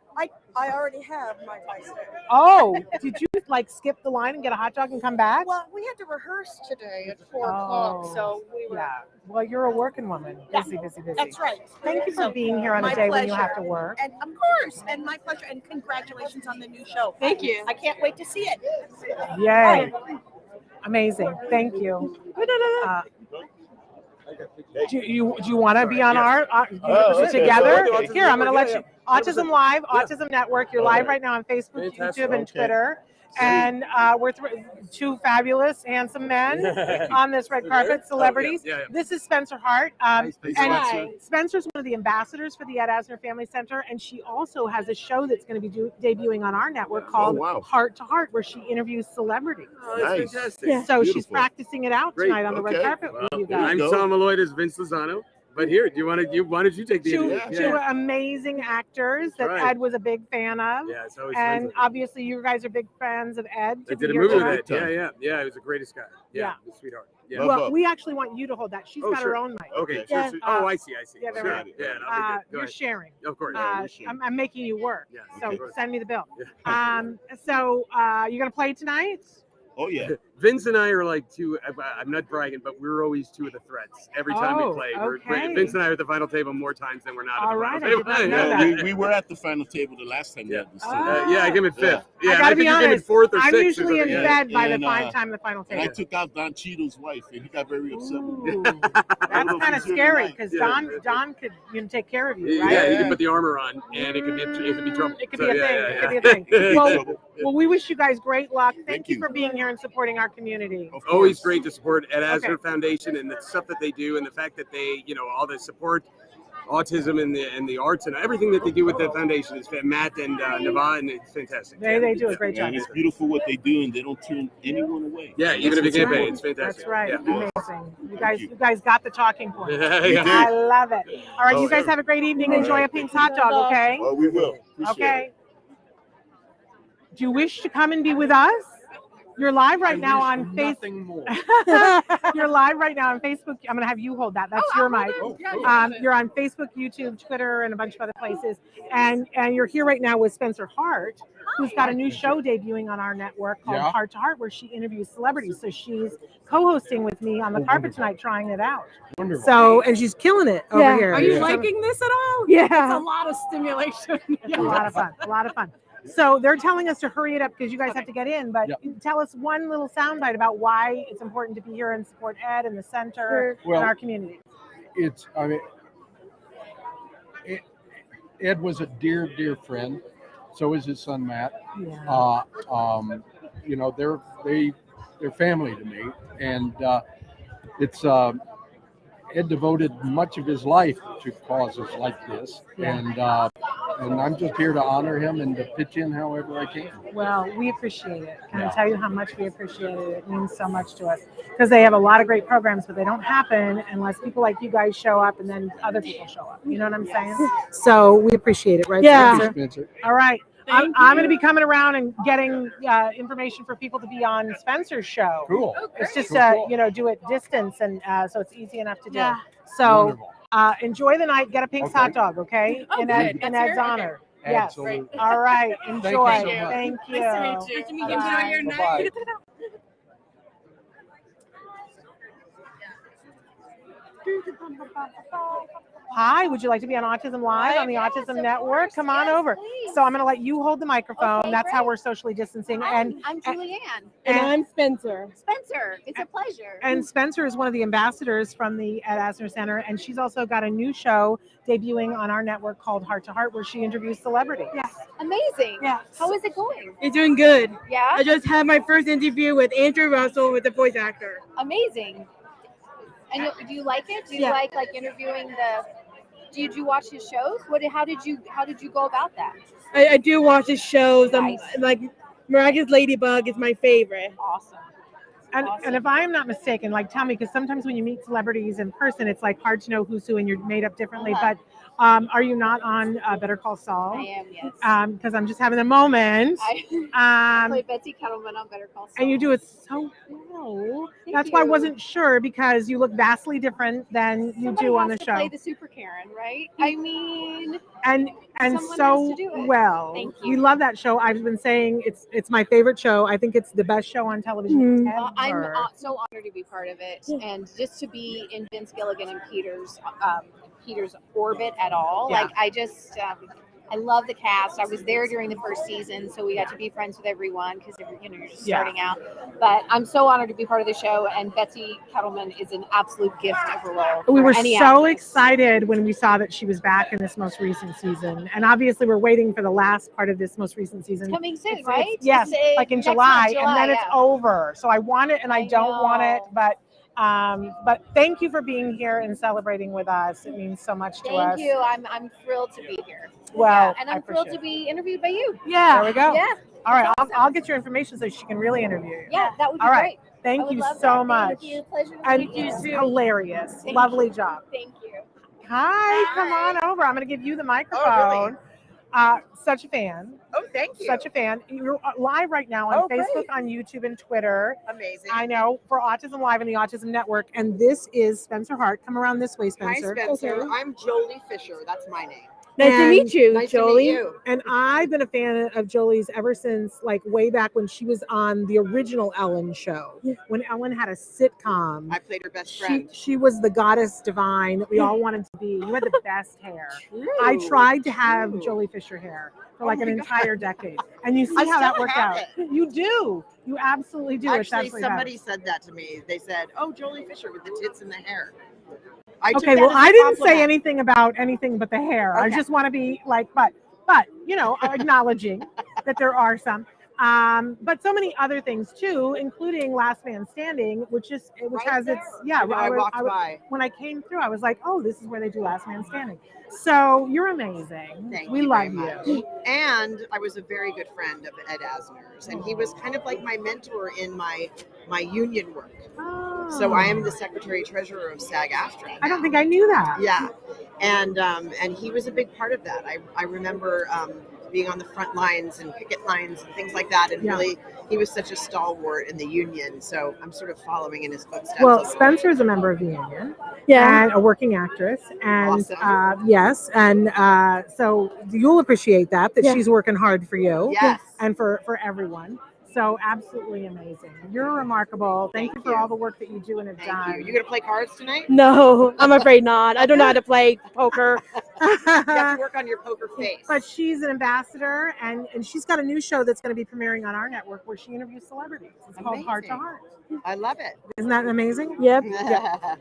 I already have my bicycle. Oh, did you like skip the line and get a hot dog and come back? Well, we had to rehearse today at 4 o'clock, so we were. Yeah. Well, you're a working woman. Busy. That's right. Thank you for being here on a My day when you have pleasure. to work. And of course, and my pleasure, and congratulations on the new show. Thank you. I can't wait to see it. Yay. Amazing. Thank you. Do you want to be on our together? Here, I'm going to let you. Autism Live, Autism Network. You're live right now on Facebook, YouTube, and Twitter. And we're two fabulous, handsome men on this red carpet, celebrities. This is Spencer Hart. And Spencer's one of the ambassadors for the Ed Asner Family Center. And she also has a show that's going to be debuting on our network called Heart to Heart, where she interviews celebrities. That's fantastic. So Beautiful. she's practicing it out tonight on the red carpet with you guys. I'm Tom Malloy as Vince Lozano. But here, why don't you take the two amazing actors that right. Ed was a big fan of. Yeah, it's always and fun. obviously you guys are big fans of Ed. I did a movie with Ed. Yeah, he was the greatest guy. Yeah, the sweetheart. Yeah. Well, we actually want you to hold that. She's got her own mic. Okay. Sure. I see. Yeah, Sure. right. Yeah, you're sharing. Of course. I'm making you work. Yeah, so send me the bill. So you're gonna play tonight? Oh yeah. Vince and I are like two. I'm not bragging, but we're always two of the threats every time we play. Okay. Vince and I are at the final table more times than we're not. All at the right, final table. I did not know We were at the final table the last time. Yeah, yeah, I came in fifth. Yeah, I gotta be think you came in honest. fourth or I'm sixth. usually in bed by the And, time of the final And I table. took out Don Cheadle's wife, and he got very upset with me. Ooh, that's kind of scary because Don could take care of you, right? Yeah, you can put the armor on, and it could be trouble. It could be a thing. It could be a thing. Well, we wish you guys great luck. Thank you for being here and supporting our community. Always great to support Ed Asner Foundation and the stuff that they do, and the fact that they, all the support autism and the arts and everything that they do with the foundation is Matt and Nava, and it's fantastic. They do a great job. And it's beautiful what they do, and they don't turn anyone away. Yeah, even if you can't pay, it's fantastic. That's right. Yeah. Amazing. You guys got the talking point. Yeah. I love it. All right, you guys have a great evening. Enjoy a Pink's hot dog, okay? Oh, we will. Okay. Do you wish to come and be with us? You're live right now on Facebook. You're live right now on Facebook. I'm going to have you hold that. That's your mic. You're on Facebook, YouTube, Twitter, and a bunch of other places. And you're here right now with Spencer Hart, who's got a new show debuting on our network called Heart to Heart, where she interviews celebrities. So she's co-hosting with me on the carpet tonight, trying it out. Wonderful. So, and she's killing it over here. Are you liking this at all? Yeah. It's a lot of stimulation. A lot of fun. A lot of fun. So they're telling us to hurry it up because you guys have to get in. But tell us one little soundbite about why it's important to be here and support Ed and the center and our community. Ed was a dear friend. So is his son Matt. Yeah. They're family to me, and it's Ed devoted much of his life to causes like this, and I'm just here to honor him and to pitch in however I can. Well, we appreciate it. Can I tell you how much we appreciate it? It means so much to us because they have a lot of great programs, but they don't happen unless people like you guys show up and then other people show up. You know what I'm saying? So we appreciate it, right? Yeah. Spencer? All right. I'm going to be coming around and getting information for people to be on Spencer's show. Cool. It's just, Cool. do it distance, and so it's easy enough to do. So enjoy the night. Get a Pink's hot dog, okay? In Ed's honor. Yes. Absolutely. All right. Thank Enjoy. you so much. Thank you. Nice to meet you. Nice to meet you. Bye. Enjoy your Bye-bye. night. Hi, would you like to be on Autism Live on the Autism Network? Come on over. So I'm going to let you hold the microphone. Okay, That's how great. we're socially distancing. I'm Julianne. and I'm Spencer. Spencer, it's a pleasure. And Spencer is one of the ambassadors from the Ed Asner Center, and she's also got a new show debuting on our network called Heart to Heart, where she interviews celebrities. Yeah. Amazing. Yeah. How is it going? It's doing good. Yeah? I just had my first interview with Andrew Russell, with the voice actor. Amazing. And do you like it? Do you Yeah. like interviewing the? Did you watch his shows? How did you go about that? I do watch his shows. Nice. Like Miraculous Ladybug is my favorite. Awesome. And if I'm not mistaken, like tell me, because sometimes when you meet celebrities in person, it's like hard to know who's who and you're made up differently. Uh-huh. But are you not on Better Call Saul? I am, yes. Because I'm just having a moment. I play Betsy Kettleman on Better Call Saul. And you do it so well. Thank That's why I you. wasn't sure, because you look vastly different than you Somebody do on has the to play show. the Super Karen, right? I mean, And someone so has to do it. well. Thank We you. love that show. I've been saying it's my favorite show. I think it's the best show on television ever. I'm so honored to be part of it, and just to be in Vince Gilligan and Peter's orbit at all. Yeah. Like I just, I love the cast. I was there during the first season, so we got to be friends with everyone because you're just Yeah. starting out. But I'm so honored to be part of the show, and Betsy Kettleman is an absolute gift of a role. We for were any so actress. excited when we saw that she was back in this most recent season. And obviously we're waiting for the last part of this most recent season. Coming soon, It's- right? yes, It's, like in next July, month, and then it's yeah. over. So I want it and I don't want it, but thank you for being here and celebrating with us. It means so much to us. Thank you. I'm thrilled to be here. Well, and I I'm thrilled appreciate to be interviewed by you. There we go. Yeah. All right, That's I'll get your information so she can really interview you. Yeah, that would be All right. great. I Thank would you love so that. much. Thank you. Pleasure to And meet you. it's hilarious. Thank Lovely you. job. Thank you. Hi, come on over. I'm going to give you the microphone. Such a fan. Oh, thank you. Such a fan. You're live right now on Facebook, great. on YouTube, and Twitter. Amazing. I know, for Autism Live and the Autism Network. And this is Spencer Hart. Come around this way, Hi, Spencer. Spencer. I'm Jolie Fisher. That's my name. Nice to meet you, Nice Jolie. to meet you. And I've been a fan of Jolie's ever since, like, way back when she was on the original Ellen show, when Ellen had a sitcom. I played her best friend. She was the goddess divine that we all wanted to be. You had the best hair. True, I tried to have true. Jolie Fisher hair for like Oh an my entire decade. And you see I how that still worked have out. it. You do. You absolutely do. It's Actually, absolutely somebody best. said that to me. They said, "Oh, Jolie Fisher with the tits and the hair." I took Okay, that well, as a I didn't say compliment. anything about anything but the hair. I Okay. just want to be like, but you know, acknowledging that there are some, but so many other things too, including Last Man Standing, which Right has its there. I walked by. when I came through, I was like, oh, this is where they do Last Man Standing. So you're amazing. Thank We you love very much. you. And I was a very good friend of Ed Asner's, and he was kind of like my mentor in my union work. So I am the secretary treasurer of SAG-AFTRA. I don't think I knew that. Yeah, and he was a big part of that. I remember being on the front lines and picket lines and things like that, and Yeah. really he was such a stalwart in the union. So I'm sort of following in his footsteps. Well, Spencer is a member of the union, Yeah. and a working actress, and Awesome. yes, and so you'll appreciate that Yeah. she's working hard for you, Yes. and for everyone. So absolutely amazing. You're remarkable. Thank you for all the work that you do and have Thank done. you. You gonna play cards tonight? No, I'm afraid not. I don't know how to play poker. You have to work on your poker face. But she's an ambassador, and she's got a new show that's going to be premiering on our network where she interviews celebrities. It's called Heart to Amazing. Heart. I love it. Isn't that amazing? Yep.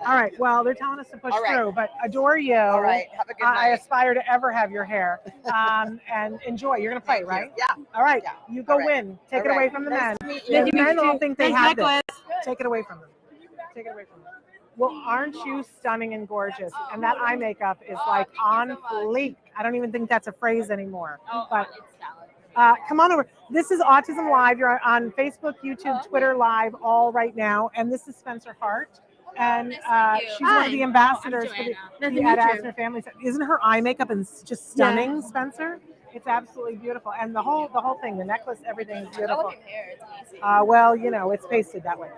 All right. Well, they're telling us to push All right. through, but adore you. All right. Have a good I night. aspire to ever have your hair. And enjoy. You're going to play, Thank you. right? Yeah. All right. Yeah. You go All right. win. Take All it away right. from the Nice men. to meet The you. Nice to meet men you all too. think they Thanks, have Nicholas. this. Take it away from them. Take it away from them. Well, aren't you stunning and gorgeous? And that eye makeup is like on fleek. I don't even think that's a phrase anymore. But come on over. This is Autism Live. You're on Facebook, YouTube, Twitter Live, all right now. And this is Spencer Hart. And she's one of the ambassadors for the Ed Asner family. Isn't her eye makeup just stunning, Spencer? It's absolutely beautiful. And the whole thing, the necklace, everything is beautiful. Well, you know, it's pasted that way.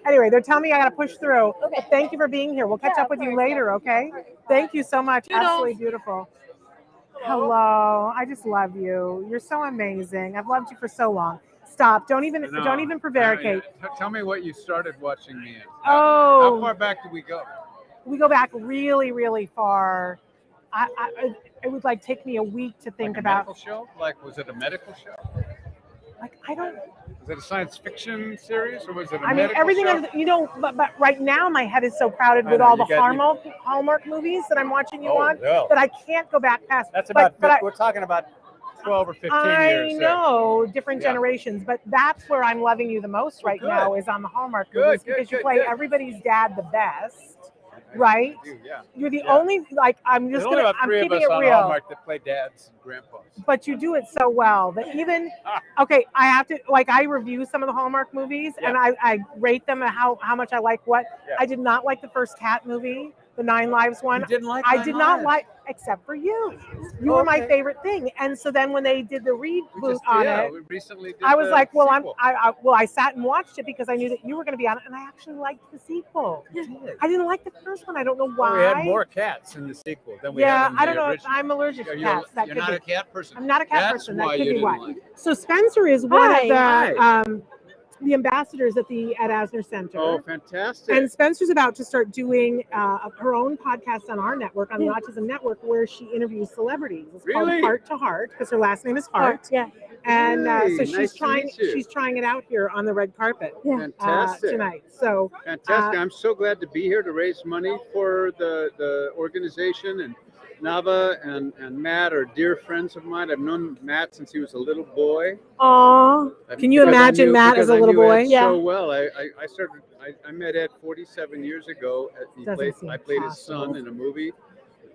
Anyway, they're telling me I got to push through. But thank you for being here. We'll catch up with you later, okay? Thank you so much. Absolutely beautiful. Hello. I just love you. You're so amazing. I've loved you for so long. Stop. Don't even prevaricate. Tell me what you started watching me in. Oh. How far back do we go? we go back really, really far. It would like take me a week to think Like a about. medical show? Like, was it a medical show? Like, I don't. Was it a science fiction series or was it a I mean, medical everything, show? but right now my head is so crowded I with know, all the you got- Hallmark movies that I'm watching you Oh, on no. that I can't go back past. That's But- about, but I- we're talking about 12 or 15 I years. there. know different Yeah. generations, but that's where I'm loving you the most right good. now is on the Hallmark Good, movies good, because you good, play good. everybody's dad the best, right? Yeah. You're the Yeah. only like I'm There's just only gonna about I'm 3 of keeping us it on real, Hallmark that play dads and grandpas. but you do it so well that even okay, I have to like I review some of the Hallmark movies and I rate them and how much I like what. Yeah. I did not like the first Cat movie, the 9 Lives one. You didn't like I 9 did not Lives? like except for you. You were my Okay. favorite thing. And so then when they did the reboot on it, we recently did I was the like, well, sequel. I sat and watched it because I knew that you were going to be on it, and I actually liked the sequel. I didn't like the first one. I don't know why. Well, we had more cats in the sequel than we Yeah, had in the I don't know. original. I'm allergic to You're- cats. That you're could not be. a cat person. I'm not a cat That's person. why That could you be didn't why. like it. So Spencer is one of the Hi. the ambassadors at the Asner Center. Oh, fantastic. And Spencer's about to start doing her own podcast on our network, on the Autism Network, where she interviews celebrities. It's called Really? Heart to Heart because her last name is Hart. Yeah. And Hey, so she's nice to trying meet you. she's trying it out here on the red carpet Fantastic. tonight. So Fantastic. I'm so glad to be here to raise money for the organization. And Nava and Matt are dear friends of mine. I've known Matt since he was a little boy. aw, can you Because I imagine knew- Matt as because a I little knew boy? Ed so well. I met Ed 47 years ago. I played his son in a movie,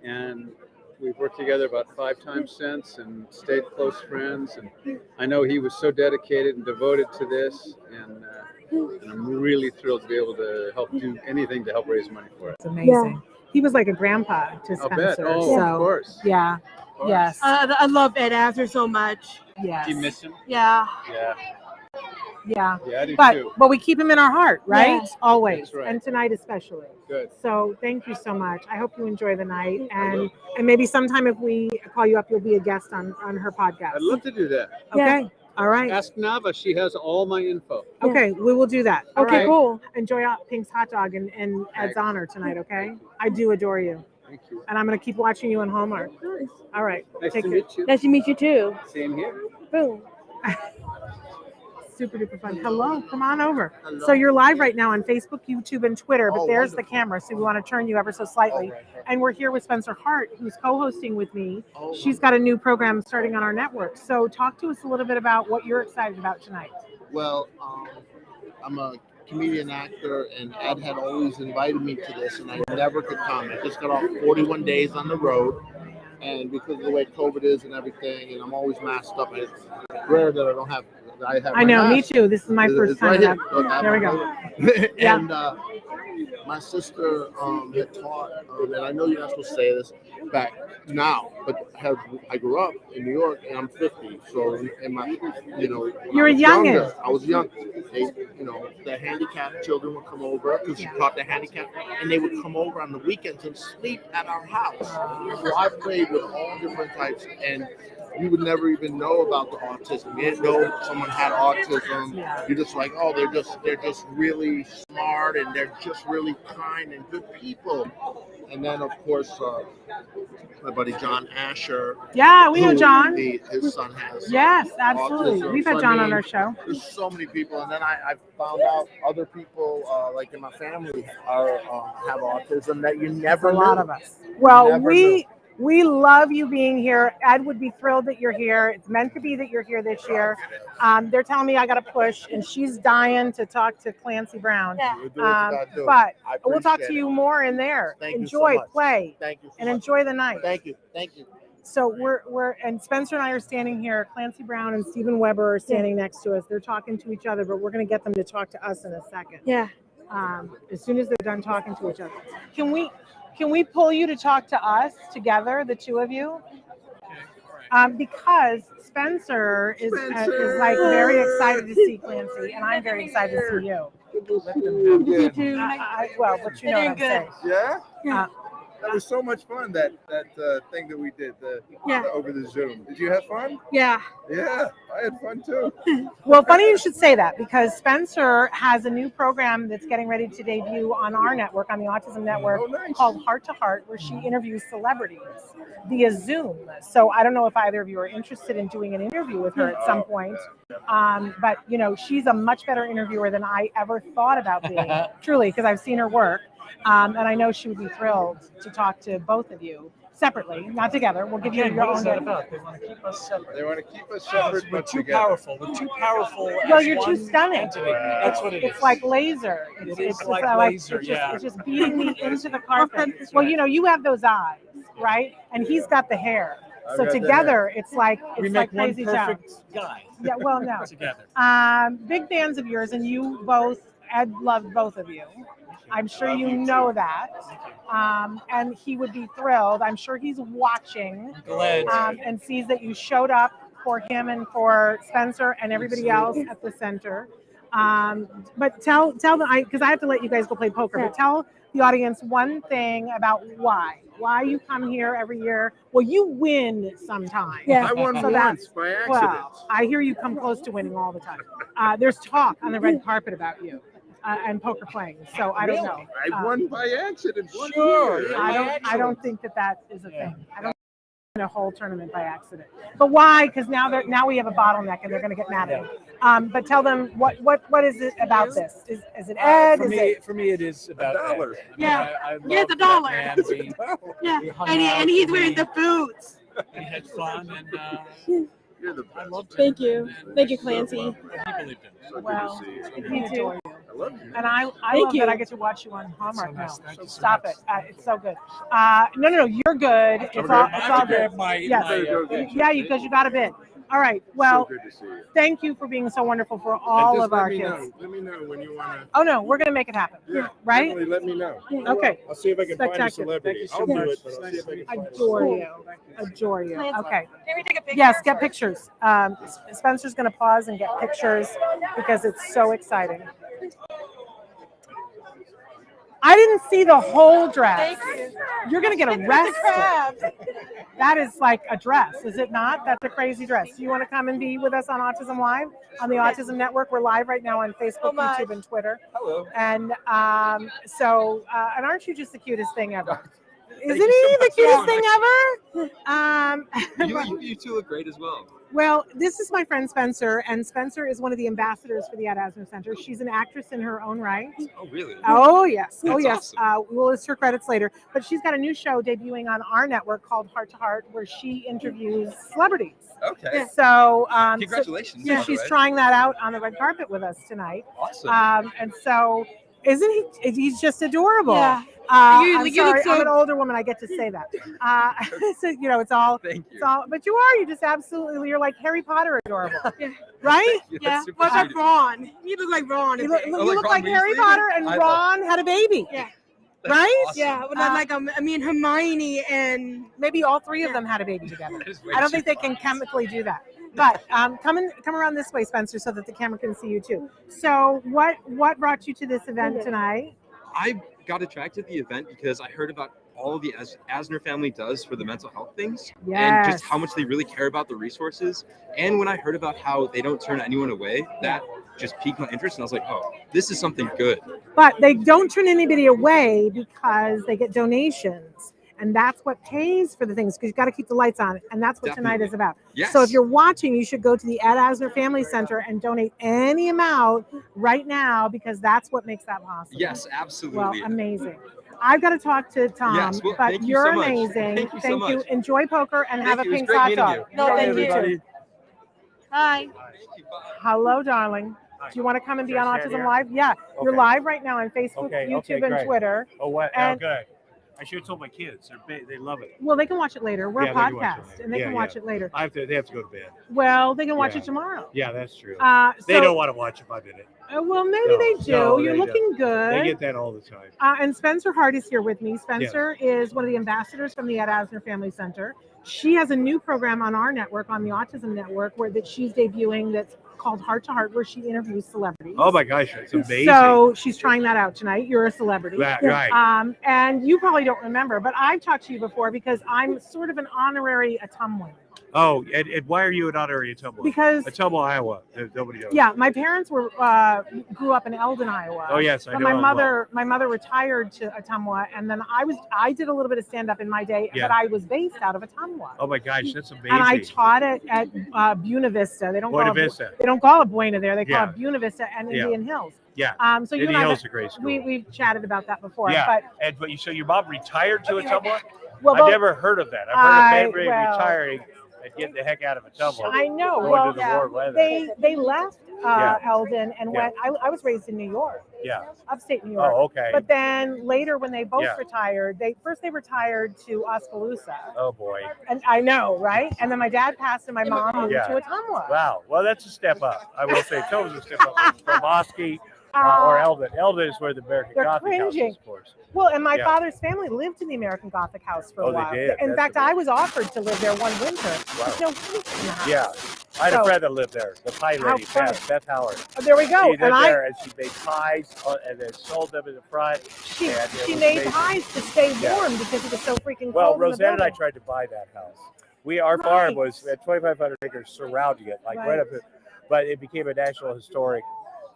and we've worked together about 5 times since and stayed close friends. And I know he was so dedicated and devoted to this, and I'm really thrilled to be able to help do anything to help raise money for it. It's amazing. He was like a grandpa to I'll bet. Spencer. Oh, so, of course. Yeah. course. Yes. I love Ed Asner so much. Yes. Do you miss him? Yeah. Yeah. Yeah. Yeah, I do but too. but we keep him in our heart, right? Yeah. Always. That's right. And tonight especially. Good. So thank you so much. I hope you enjoy the night, and maybe sometime if we call you up, you'll be a guest on her podcast. I'd love to do that. Okay. All right. Ask Nava. She has all my info. Okay, we will do that. All Okay, right. cool. Enjoy Pink's hot dog and Ed's Thanks. honor tonight, okay? I do adore you. Thank you. And I'm going to keep watching you on Hallmark. All right. Nice Take to care. meet you. Nice to meet you too. Same here. Boom. Super duper fun. Hello, come on over. Hello. So you're live right now on Facebook, YouTube, and Twitter, but Oh, there's wonderful. the camera, so we want to turn you ever so slightly. And we're here with Spencer Hart, who's co-hosting with me. Oh, She's got a new program starting on our network. So talk to us a little bit about what you're excited about tonight. Well, I'm a comedian actor, and Ed had always invited me to this, and I never could come. I just got off 41 days on the road, and because of the way COVID is and everything, and I'm always masked up, and it's rare that I don't have. I have. I my know, me mask. too. This is my It's first right time. here. Look, I have There we my- go. Yeah. And my sister had taught, and I know you're not supposed to say this back now, but I grew up in New York, and I'm 50. So in my, when You're I was youngin'. younger, I was young. They, the handicapped children would come over because she taught the handicapped, and they would come over on the weekends and sleep at our house. So I played with all different types, and you would never even know about the autism. You didn't know someone had autism. You're just like, oh, they're just really smart, and they're just really kind and good people. And then, of course, my buddy John Asher. Yeah, we know who John. His son has. Yes, absolutely. autism. We've So, had I John on mean, our show. There's so many people, and then I found out other people, like in my family, have autism that you never a knew. lot of us. Well, Never we love you being here. Ed would be thrilled that you're here. It's meant to be that you're here this year. They're telling me I got to push, and she's dying to talk to Clancy Brown. You do what you gotta do. But I we'll talk appreciate to you it. more in there. Thank you so Enjoy, much. play, Thank you so and much. enjoy the night. Thank you. Thank you. So we're and Spencer and I are standing here. Clancy Brown and Stephen Weber are standing next to us. They're talking to each other, but we're going to get them to talk to us in a second. Yeah. As soon as they're done talking to each other, can we pull you to talk to us together, the two of you? Because Spencer is like very excited to see Clancy, and I'm very excited to see you. You too. Well, but you know what I'm saying. Yeah. That was so much fun. That thing that we did over the Zoom. Did you have fun? Yeah. Yeah, I had fun too. Well, funny you should say that because Spencer has a new program that's getting ready to debut on our network, on the Autism Network, called Heart to Heart, where she interviews celebrities via Zoom. So I don't know if either of you are interested in doing an interview with her at some point. But you know, she's a much better interviewer than I ever thought about being, truly, because I've seen her work. And I know she would be thrilled to talk to both of you separately, not together. We'll give you your What own. is that about? They want to keep us separate. They want to keep us separate, We're but too together. powerful. We're too powerful. Well, as you're too one stunning. entity. That's what it is. It's like laser. It is like laser, yeah. It's just beating me into the carpet. Well, you know, you have those eyes, right? And he's got the hair. So got the together, it's like We it's make like one crazy town. perfect guy. Yeah, well, no. Together. Big fans of yours, and you both. Ed loved both of you. I'm sure you know that. And he would be thrilled. I'm sure he's watching Glad. and sees that you showed up for him and for Spencer and everybody else at the center. But tell them, because I have to let you guys go play poker, but tell the audience one thing about why you come here every year. Well, you win sometimes. I won So that's- once by accident. Well, I hear you come close to winning all the time. There's talk on the red carpet about you and poker playing. So I don't know. I won by accident. One Sure, year. I don't think that is a thing. I don't win a whole tournament by accident. But why? Because now we have a bottleneck and they're going to get mad at me. But tell them what is it about this? Is it Ed? For me, it is about $1. Ed. Yeah. I Yeah, love it's $1. that man. Yeah. We hung And out, he's wearing the boots. we had fun, and You're the best. I loved it. Thank you. Thank you, Clancy. He believed in it. Well, you. me too. I love you. And I Thank love you. that I get to watch you on Hallmark So now. nice. Thank you so Stop much. it. It's so good. No, you're good. It's all I good. grab my, Yes. Yeah, because you got a bit. All right. Well, So good to see you. thank you for being so wonderful for And all just of our let me kids. know. Let me know when you want to. Oh no, we're gonna make it happen. Yeah, Right? definitely let me know. Okay. I'll see if I can find a Spectacular. celebrity. Thank you so I'll do much. it, but I'll see if I can find a Adore celebrity. you. Adore you. Okay. Can we take a picture? Yes, get pictures. Spencer's going to pause and get pictures because it's so exciting. I didn't see the whole dress. You're going to get arrested. That is like a dress, is it not? That's a crazy dress. You want to come and be with us on Autism Live, on the Autism Network? We're live right now on Facebook, YouTube, and Twitter. Hello. And and aren't you just the cutest thing ever? Isn't he the cutest thing ever? You two look great as well. Well, this is my friend Spencer, and Spencer is one of the ambassadors for the Ed Asner Center. She's an actress in her own right. Oh, really? Oh, yes. That's yes. awesome. We'll list her credits later. But she's got a new show debuting on our network called Heart to Heart, where she interviews celebrities. Okay. So, Congratulations, yeah, by the she's way. trying that out on the red carpet with us tonight. Awesome. And so, isn't he? He's just adorable. Yeah. I'm You look sorry, so- I'm an older woman. I get to say that. So, you know, it's all. Thank you. It's all. But you are. You just absolutely. You're like Harry Potter adorable, right? Yeah, Yeah. super What's up, sweet. Ron? You look like Ron. You look, Oh, you like look Ron like Harry Weasley? Potter and I love- Ron had a baby. Yeah. Right? Awesome. Yeah. Like Hermione and Maybe all three of them had a baby together. That is way I don't too think they can chemically do that. But come around this way, Spencer, so that the camera can see you too. So what brought you to this event tonight? I got attracted to the event because I heard about all the Asner family does for the mental health things and Yes. just how much they really care about the resources. And when I heard about how they don't turn anyone away, that just piqued my interest. And I was like, oh, this is something good. But they don't turn anybody away because they get donations. And that's what pays for the things, because you've got to keep the lights on. And that's what tonight is about. Yes. So if you're watching, you should go to the Ed Asner Family Center and donate any amount right now, because that's what makes that possible. Yes, absolutely. Well, amazing. I've got to talk to Tom, Yes, well, but thank you you're so much. amazing. Thank you so much. Enjoy poker and have a Thank you. It was pink great hot meeting dog. you. No, thank you. Everybody. Hi. Hello, darling. Do you want to come and be on Should I stand Autism here? Live? Yeah, you're Okay. live right now on Facebook, Okay, YouTube, okay, and great. Twitter. Oh, what? And- Oh, good. I should have told my kids. They love it. Well, they can watch it later. We're Yeah, a they can watch it podcast, later. and they Yeah, can yeah. watch it later. They have to go to bed. Well, they can watch Yeah. it tomorrow. Yeah, that's true. So, They don't want to watch if I'm in it. Well, maybe No, they do. no, You're they looking don't. good. They get that all the time. And Spencer Hart is here with me. Spencer is one of the ambassadors from the Ed Asner Family Center. She has a new program on our network, on the Autism Network, that she's debuting that's called Heart to Heart, where she interviews celebrities. Oh my gosh, that's amazing. So she's trying that out tonight. You're a celebrity. Right. And you probably don't remember, but I've talked to you before because I'm sort of an honorary Atumwa. Oh, and why are you an honorary Ottumwa? Because Ottumwa, Iowa. Nobody knows. Yeah, my parents grew up in Eldon, Iowa. Oh yes, I but know. my mother retired to Ottumwa, and then I did a little bit of stand up in my day, but I was based out of Ottumwa. Oh my gosh, that's amazing. And I taught it at Buena Vista. They don't Buena call it Buena there. They call Yeah. it Buena Vista and Yeah. Indian Hills. Yeah. So you Indian and I, Hills is a great school. we've chatted about that before. Yeah. But So your mom retired to Ottumwa? Well, I've never heard of that. I've heard of family retiring and getting the heck out of Ottumwa. I know. Going Well, to the warm weather. they left Eldon and Yeah. went. I was raised in New York. Yeah. Upstate New York. Oh, okay. But then later, when they both Yeah. retired, they retired to Oskaloosa. Oh boy. And I know, right? And then my dad passed, and my mom moved Yeah. to Ottumwa. Wow. Well, that's a step up. I will say, Ottumwa's a step up from Oski or Eldon. Eldon is where the American They're Gothic house cringing. is, of course. Well, and my Yeah. father's family lived in the American Gothic house for a Oh, they while. did? In That's fact, I was offered to live there one winter. Wow. There's no heat in the house. Yeah. I had a So- friend that lived there, the pie How lady, funny. Beth Howard. Oh, there we go. She lived And there and she made pies and then sold them in the front. She and it was made amazing. pies to stay Yeah. warm because it was so freaking Well, cold in the Roseanne and I building. tried to buy that house. Our farm was at 2,500 acres surrounding it, like right up it, but it became a national historic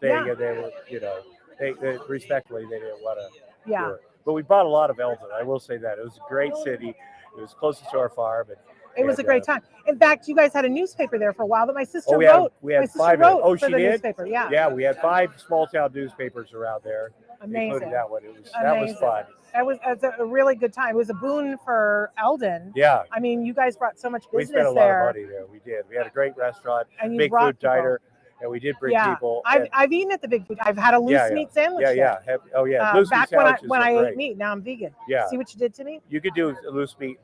thing, Yeah. and they were, they respectfully they didn't want to Yeah. do it. But we bought a lot of Eldon. I will say that it was a great city. It was closest to our farm, and It was a great time. In fact, you guys had a newspaper there for a while that my sister we had wrote. we had my sister 5. wrote Oh, for she the did. newspaper. Yeah. Yeah, we had 5 small town newspapers around there. Amazing. Including that one. That was fun. It was a really good time. It was a boon for Eldon. Yeah. I mean, you guys brought so much We business spent a lot there. of money there. We did. We had a great restaurant, And you big brought food diner, and we did bring people. I've eaten at the Big Food. I've had a loose meat sandwich. Yeah. Oh yeah. Loose meat back when sandwiches when are I great. ate meat, now I'm vegan. Yeah. See what you did to me? You could do a loose meat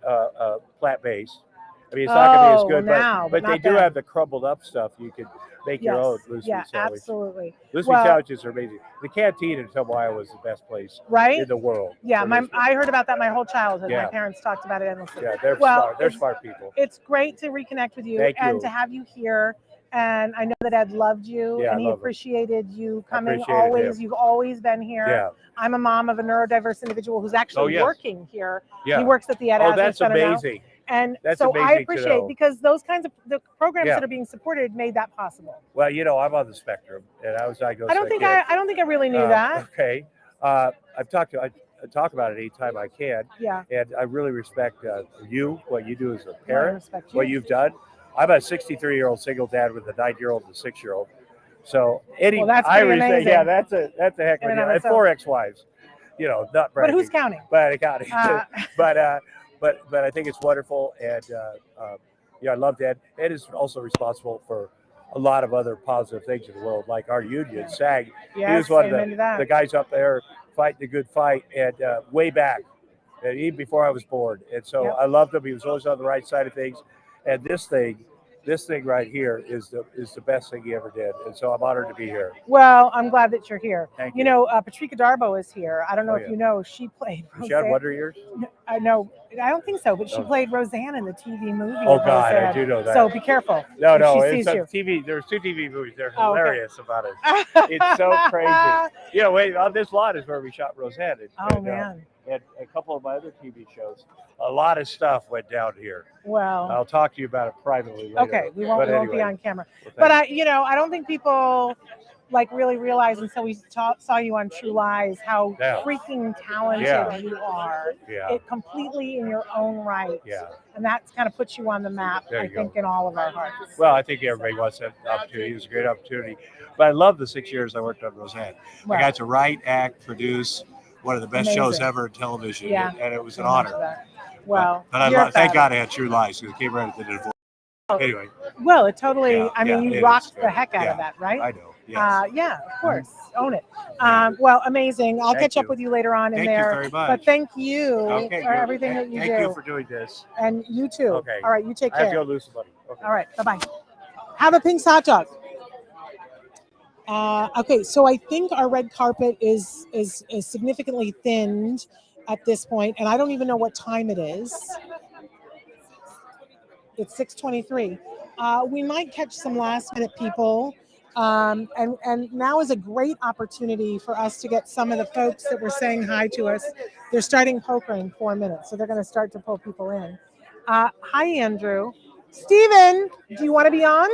plant-based. I mean, it's not going to be as good, now, but but they not do then. have the crumbled up stuff. You could make your own loose meat sandwich. Absolutely. Loose Well, meat sandwiches are amazing. The canteen in Ottumwa, Iowa is the best place Right? in the world. Yeah, for loose meat. I heard about that my whole childhood. Yeah. My parents talked about it endlessly. Yeah, they're well, smart. They're it's- smart people. It's great to reconnect with you Thank and you. to have you here. And I know that Ed loved you Yeah, and I he love him. appreciated you I coming appreciated always. him. You've always been here. Yeah. I'm a mom of a neurodiverse individual who's actually yes. working here. Yeah. He works at the Ed Oh, Asner that's Center now. amazing. And That's so I amazing to appreciate know. because those kinds of the programs Yeah. that are being supported made that possible. Well, I'm on the spectrum, and I was diagnosed. I don't think I really knew that. Okay. I talk about it anytime I can. Yeah. And I really respect you, what you do as a I parent, respect what you. you've done. I'm a 63-year-old single dad with a 9-year-old and a 6-year-old. So Well, that's I pretty respect, amazing. yeah, that's a heck of In a and deal. of And 4 ex-wives. Not But bragging. who's counting? But I got it. Uh, but I think it's wonderful, and I love Ed. Ed is also responsible for a lot of other positive things in the world, like our union, SAG. He Yes, was one of amen to that. the guys up there fighting the good fight, and way back, and even before I was born. And so Yep. I loved him. He was always on the right side of things. And this thing right here is the best thing he ever did. And so I'm honored to be here. Well, I'm glad that you're here. Thank you. know, Patrika Darbo is here. I don't know Oh, if yeah. you know, she played She had Roseanne. Wonder Years? I know, I don't think so, but she Oh. played Roseanne in the TV movie. Oh, of God, I Roseanne. do know that. So be careful. No, if no, she it's sees a you. TV. There's 2 TV movies. They're Oh, okay. hilarious about it. It's so crazy. Wait, on this lot is where we shot Roseanne. Oh, man. And a couple of my other TV shows. A lot of stuff went down here. Well, I'll talk to you about it privately later. okay, we won't, But we won't be anyway. on camera. Well, But thank I don't think people really realize until we saw you on True Lies how Yeah. freaking talented Yeah. you are. Yeah. It completely in your own right. Yeah. And that's kind of puts you on the map, There I you think, go. in all of our hearts. Well, I think everybody wants that opportunity. It was a great opportunity. But I love the 6 years I worked on Roseanne. Right. I got to write, act, produce one of the best shows Amazing. ever in television. Yeah. And it was an Amen to honor. that. Well, But you're thank fabulous. God I had True Lies because it came right at the divorce. Anyway. Well, it totally, Yeah, I mean, yeah, you it rocked is. the heck out Yeah, of that, right? I know. Yes. Yeah, of course. Own it. Well, amazing. I'll Thank catch up you. with you later on in Thank you there. very much. But thank you Okay, for good. everything that you Thank do. you for doing this. And you too. Okay. All right, you take I have to care. go lose some money. Okay. All right, bye-bye. Have a pink hot dog. Okay, so I think our red carpet is significantly thinned at this point, and I don't even know what time it is. It's 6:23. We might catch some last minute people. And now is a great opportunity for us to get some of the folks that were saying hi to us. They're starting poker in 4 minutes, so they're going to start to pull people in. Hi, Andrew. Steven, do you want to be on?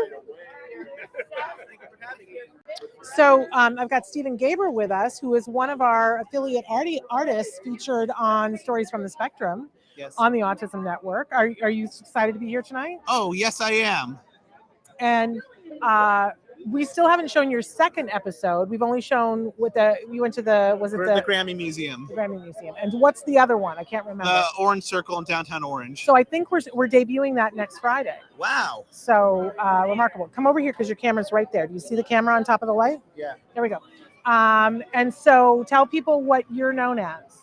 So I've got Stephen Gaber with us, who is one of our affiliate artists featured on Stories from the Spectrum on the Autism Network. Are you excited to be here tonight? Oh, yes, I am. And we still haven't shown your second episode. We've only shown you went to the Grammy Museum. Grammy Museum. And what's the other one? I can't remember. The Orange Circle in downtown Orange. So I think we're debuting that next Friday. Wow. So remarkable. Come over here because your camera's right there. Do you see the camera on top of the light? Yeah. There we go. And so tell people what you're known as.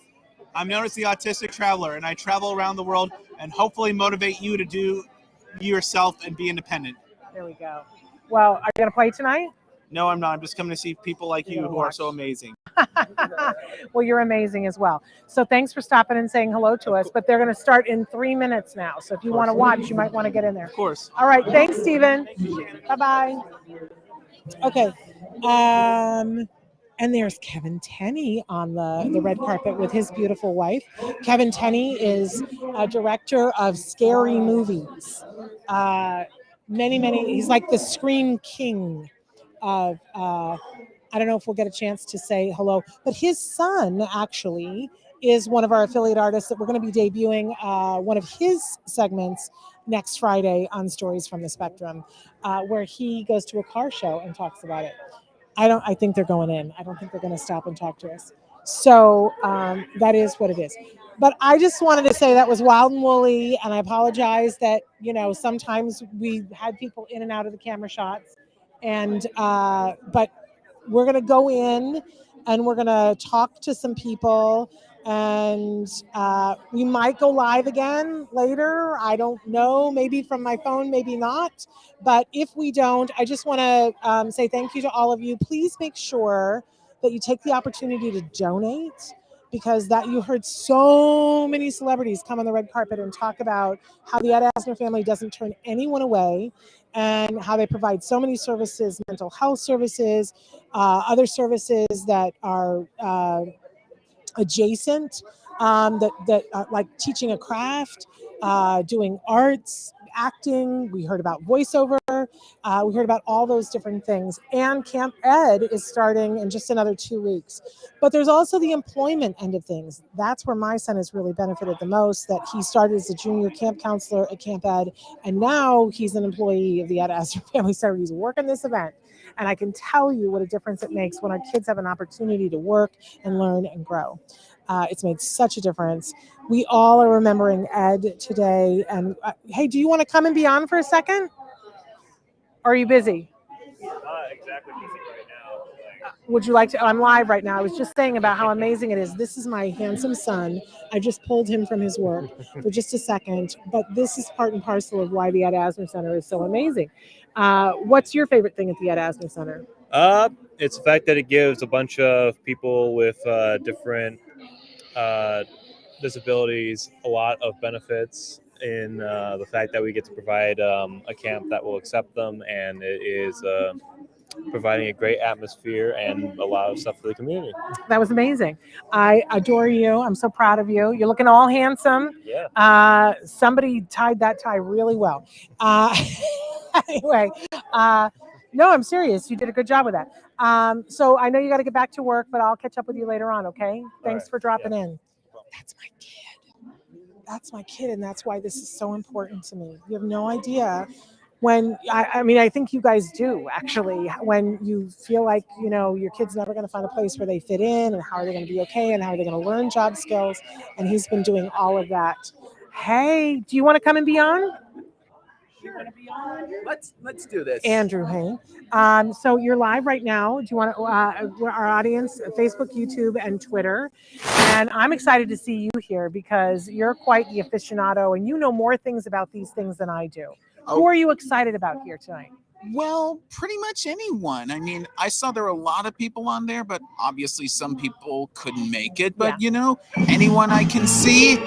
I'm known as the Autistic Traveler, and I travel around the world and hopefully motivate you to do yourself and be independent. There we go. Well, are you going to play tonight? No, I'm not. I'm just coming to see people like you who are so amazing. Well, you're amazing as well. So thanks for stopping and saying hello to us. But they're going to start in 3 minutes now. So if you want to watch, you might want to get in there. Of course. All right. Thanks, Stephen. Bye-bye. Okay. And there's Kevin Tenney on the red carpet with his beautiful wife. Kevin Tenney is a director of scary movies. He's like the scream king of, I don't know if we'll get a chance to say hello, but his son actually is one of our affiliate artists that we're going to be debuting one of his segments next Friday on Stories from the Spectrum, where he goes to a car show and talks about it. I think they're going in. I don't think they're going to stop and talk to us. So that is what it is. But I just wanted to say that was wild and woolly, and I apologize that, sometimes we had people in and out of the camera shots. And but we're going to go in and we're going to talk to some people, and we might go live again later. I don't know, maybe from my phone, maybe not. But if we don't, I just want to say thank you to all of you. Please make sure that you take the opportunity to donate, because that you heard so many celebrities come on the red carpet and talk about how the Ed Asner family doesn't turn anyone away, and how they provide so many services, mental health services, other services that are adjacent, like teaching a craft, doing arts, acting. We heard about voiceover. We heard about all those different things. And Camp Ed is starting in just another 2 weeks. But there's also the employment end of things. That's where my son has really benefited the most, that he started as a junior camp counselor at Camp Ed, and now he's an employee of the Ed Asner Family Center. He's working this event. And I can tell you what a difference it makes when our kids have an opportunity to work and learn and grow. It's made such a difference. We all are remembering Ed today. And hey, do you want to come and be on for a second? Or are you busy? Exactly busy right now. Would you like to? I'm live right now. I was just saying about how amazing it is. This is my handsome son. I just pulled him from his work for just a second. But this is part and parcel of why the Ed Asner Center is so amazing. What's your favorite thing at the Ed Asner Center? It's the fact that it gives a bunch of people with different disabilities a lot of benefits in the fact that we get to provide a camp that will accept them, and it is providing a great atmosphere and a lot of stuff for the community. That was amazing. I adore you. I'm so proud of you. You're looking all handsome. Yeah. Somebody tied that tie really well. Anyway, no, I'm serious. You did a good job with that. So I know you got to get back to work, but I'll catch up with you later on, okay? Thanks for dropping in. That's my kid. That's my kid, and that's why this is so important to me. You have no idea when, I think you guys do, actually, when you feel like, your kid's never going to find a place where they fit in, and how are they going to be okay, and how are they going to learn job skills, and he's been doing all of that. Hey, do you want to come and be on? Let's do this. Andrew, hey. So you're live right now. Do you want to, our audience, Facebook, YouTube, and Twitter. And I'm excited to see you here because you're quite the aficionado and you know more things about these things than I do. Who are you excited about here tonight? Well, pretty much anyone. I mean, I saw there were a lot of people on there, but obviously some people couldn't make it. But anyone I can see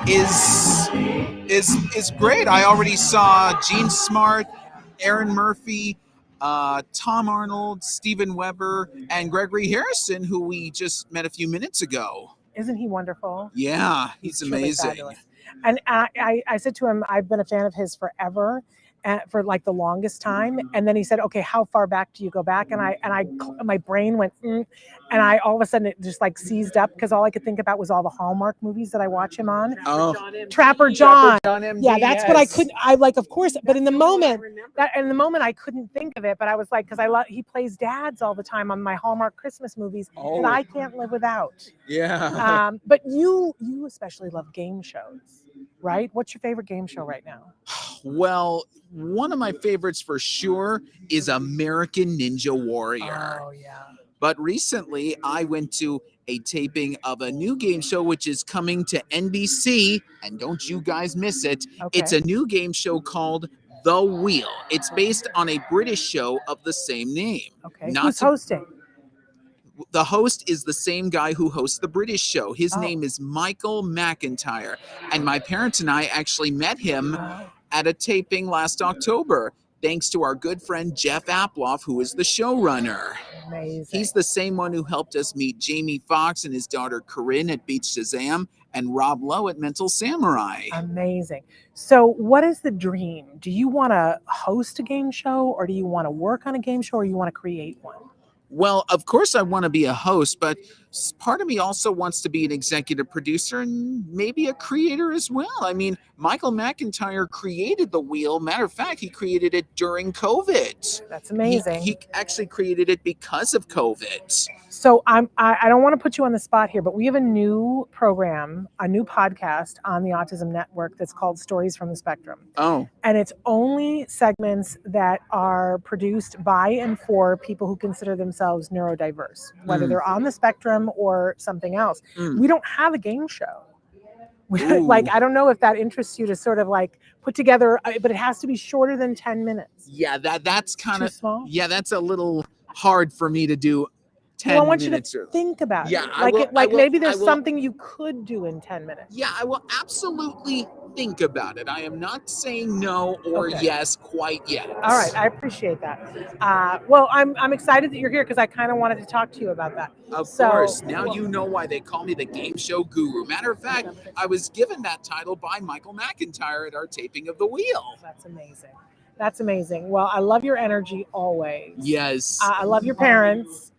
is great. I already saw Gene Smart, Aaron Murphy, Tom Arnold, Steven Weber, and Gregory Harrison, who we just met a few minutes ago. Isn't he wonderful? Yeah, he's truly amazing. fabulous. And I said to him, I've been a fan of his forever, for like the longest time. And then he said, okay, how far back do you go back? And my brain went, and I all of a sudden it just like seized up because all I could think about was all the Hallmark movies that I watch him on. Trapper John. Yeah, that's what I couldn't. I like, of course, but in the moment I couldn't think of it. But I was like, because he plays dads all the time on my Hallmark Christmas movies that I can't live without. Yeah. But you especially love game shows, right? What's your favorite game show right now? Well, one of my favorites for sure is American Ninja Warrior. Oh, yeah. But recently, I went to a taping of a new game show which is coming to NBC, and don't you guys miss it. Okay. It's a new game show called The Wheel. It's based on a British show of the same name. Okay. Who's hosting? The host is the same guy who hosts the British show. His name is Michael McIntyre. And my parents and I actually met him at a taping last October, thanks to our good friend Jeff Aploff, who is the showrunner. Amazing. He's the same one who helped us meet Jamie Foxx and his daughter Corinne at Beach Shazam and Rob Lowe at Mental Samurai. Amazing. So what is the dream? Do you want to host a game show, or do you want to work on a game show, or you want to create one? Well, of course I want to be a host, but part of me also wants to be an executive producer and maybe a creator as well. I mean, Michael McIntyre created The Wheel. Matter of fact, he created it during COVID. That's amazing. He actually created it because of COVID. So I don't want to put you on the spot here, but we have a new program, a new podcast on the Autism Network that's called Stories from the Spectrum. Oh. And it's only segments that are produced by and for people who consider themselves neurodiverse, whether they're on the spectrum or something else. We don't have a game show. Like, I don't know if that interests you to sort of like put together, but it has to be shorter than 10 minutes. Yeah, that's kind Too of small? Yeah, that's a little hard for me to do 10 Well, I want you minutes. to think about Yeah, it. I will- I will- maybe there's I will- something you could do in 10 minutes. Yeah, I will absolutely think about it. I am not saying no or Okay. yes quite yet. All right, I appreciate that. Well, I'm excited that you're here because I kind of wanted to talk to you about that. Of So- course. Now you know why they call me the game show guru. Matter of fact, I was given that title by Michael McIntyre at our taping of The Wheel. That's amazing. That's amazing. Well, I love your energy always. Yes. I love your parents.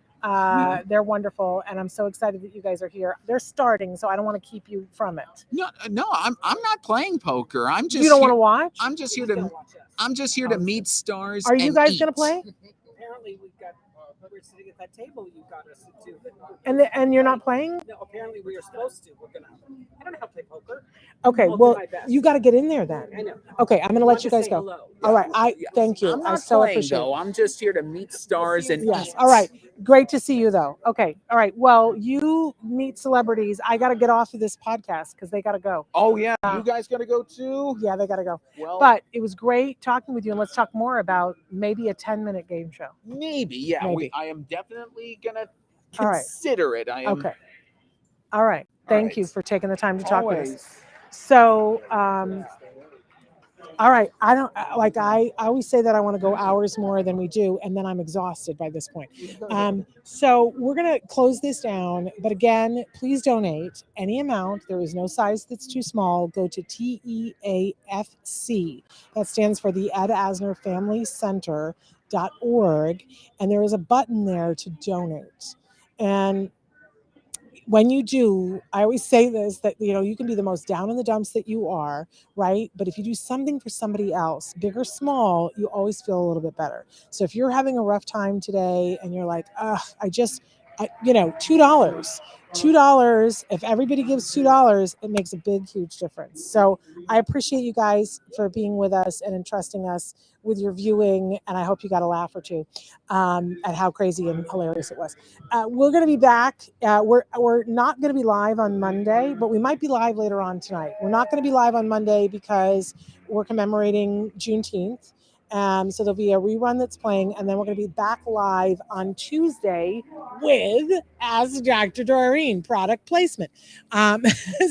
They're wonderful, and I'm so excited that you guys are here. They're starting, so I don't want to keep you from it. No, I'm not playing poker. I'm just You don't here- want to watch? I'm just here to meet stars. Are you and guys eat. going to play? Apparently, we've got. We're sitting at that table you got us to. And you're not playing? No, apparently we are supposed to. We're gonna. I don't know how to play poker. Okay, I'll do well, my best. you got to get in there then. I know. Okay, I'm going to let I'll you just guys say go. hello. All right, thank you. I'm I not so playing appreciate though. it. I'm just here to meet stars and Yes. eat. All right. Great to see you though. Okay. All right. Well, you meet celebrities. I got to get off of this podcast because they got to go. Oh yeah. You guys gonna go too? Yeah, they got to go. Well, But it was great talking with you, and let's talk more about maybe a 10-minute game show. maybe. Yeah. Maybe. I am definitely gonna All right. consider it. I am. Okay. All right. Thank you for taking the time to talk with Always. us. So, all right. I always say that I want to go hours more than we do, and then I'm exhausted by this point. So we're going to close this down. But again, please donate any amount. There is no size that's too small. Go to TEAFC. That stands for the Ed Asner Family Center.org. And there is a button there to donate. And when you do, I always say this, that, you can be the most down in the dumps that you are, right? But if you do something for somebody else, big or small, you always feel a little bit better. So if you're having a rough time today and you're like, $2, if everybody gives $2, it makes a big, huge difference. So I appreciate you guys for being with us and entrusting us with your viewing. And I hope you got a laugh or two at how crazy and hilarious it was. We're going to be back. We're not going to be live on Monday, but we might be live later on tonight. We're not going to be live on Monday because we're commemorating Juneteenth. So there'll be a rerun that's playing, and then we're going to be back live on Tuesday with Ask Dr. Doreen, product placement.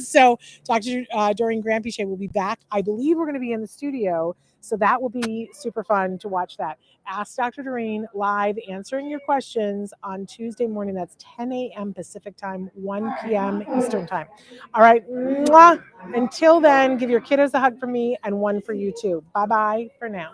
So Dr. Doreen Granpeesheh will be back. I believe we're going to be in the studio, so that will be super fun to watch that. Ask Dr. Doreen live, answering your questions on Tuesday morning. That's 10 a.m. Pacific time, 1 p.m. Eastern time. All right. Mwah. Until then, give your kiddos a hug from me and one for you too. Bye-bye for now.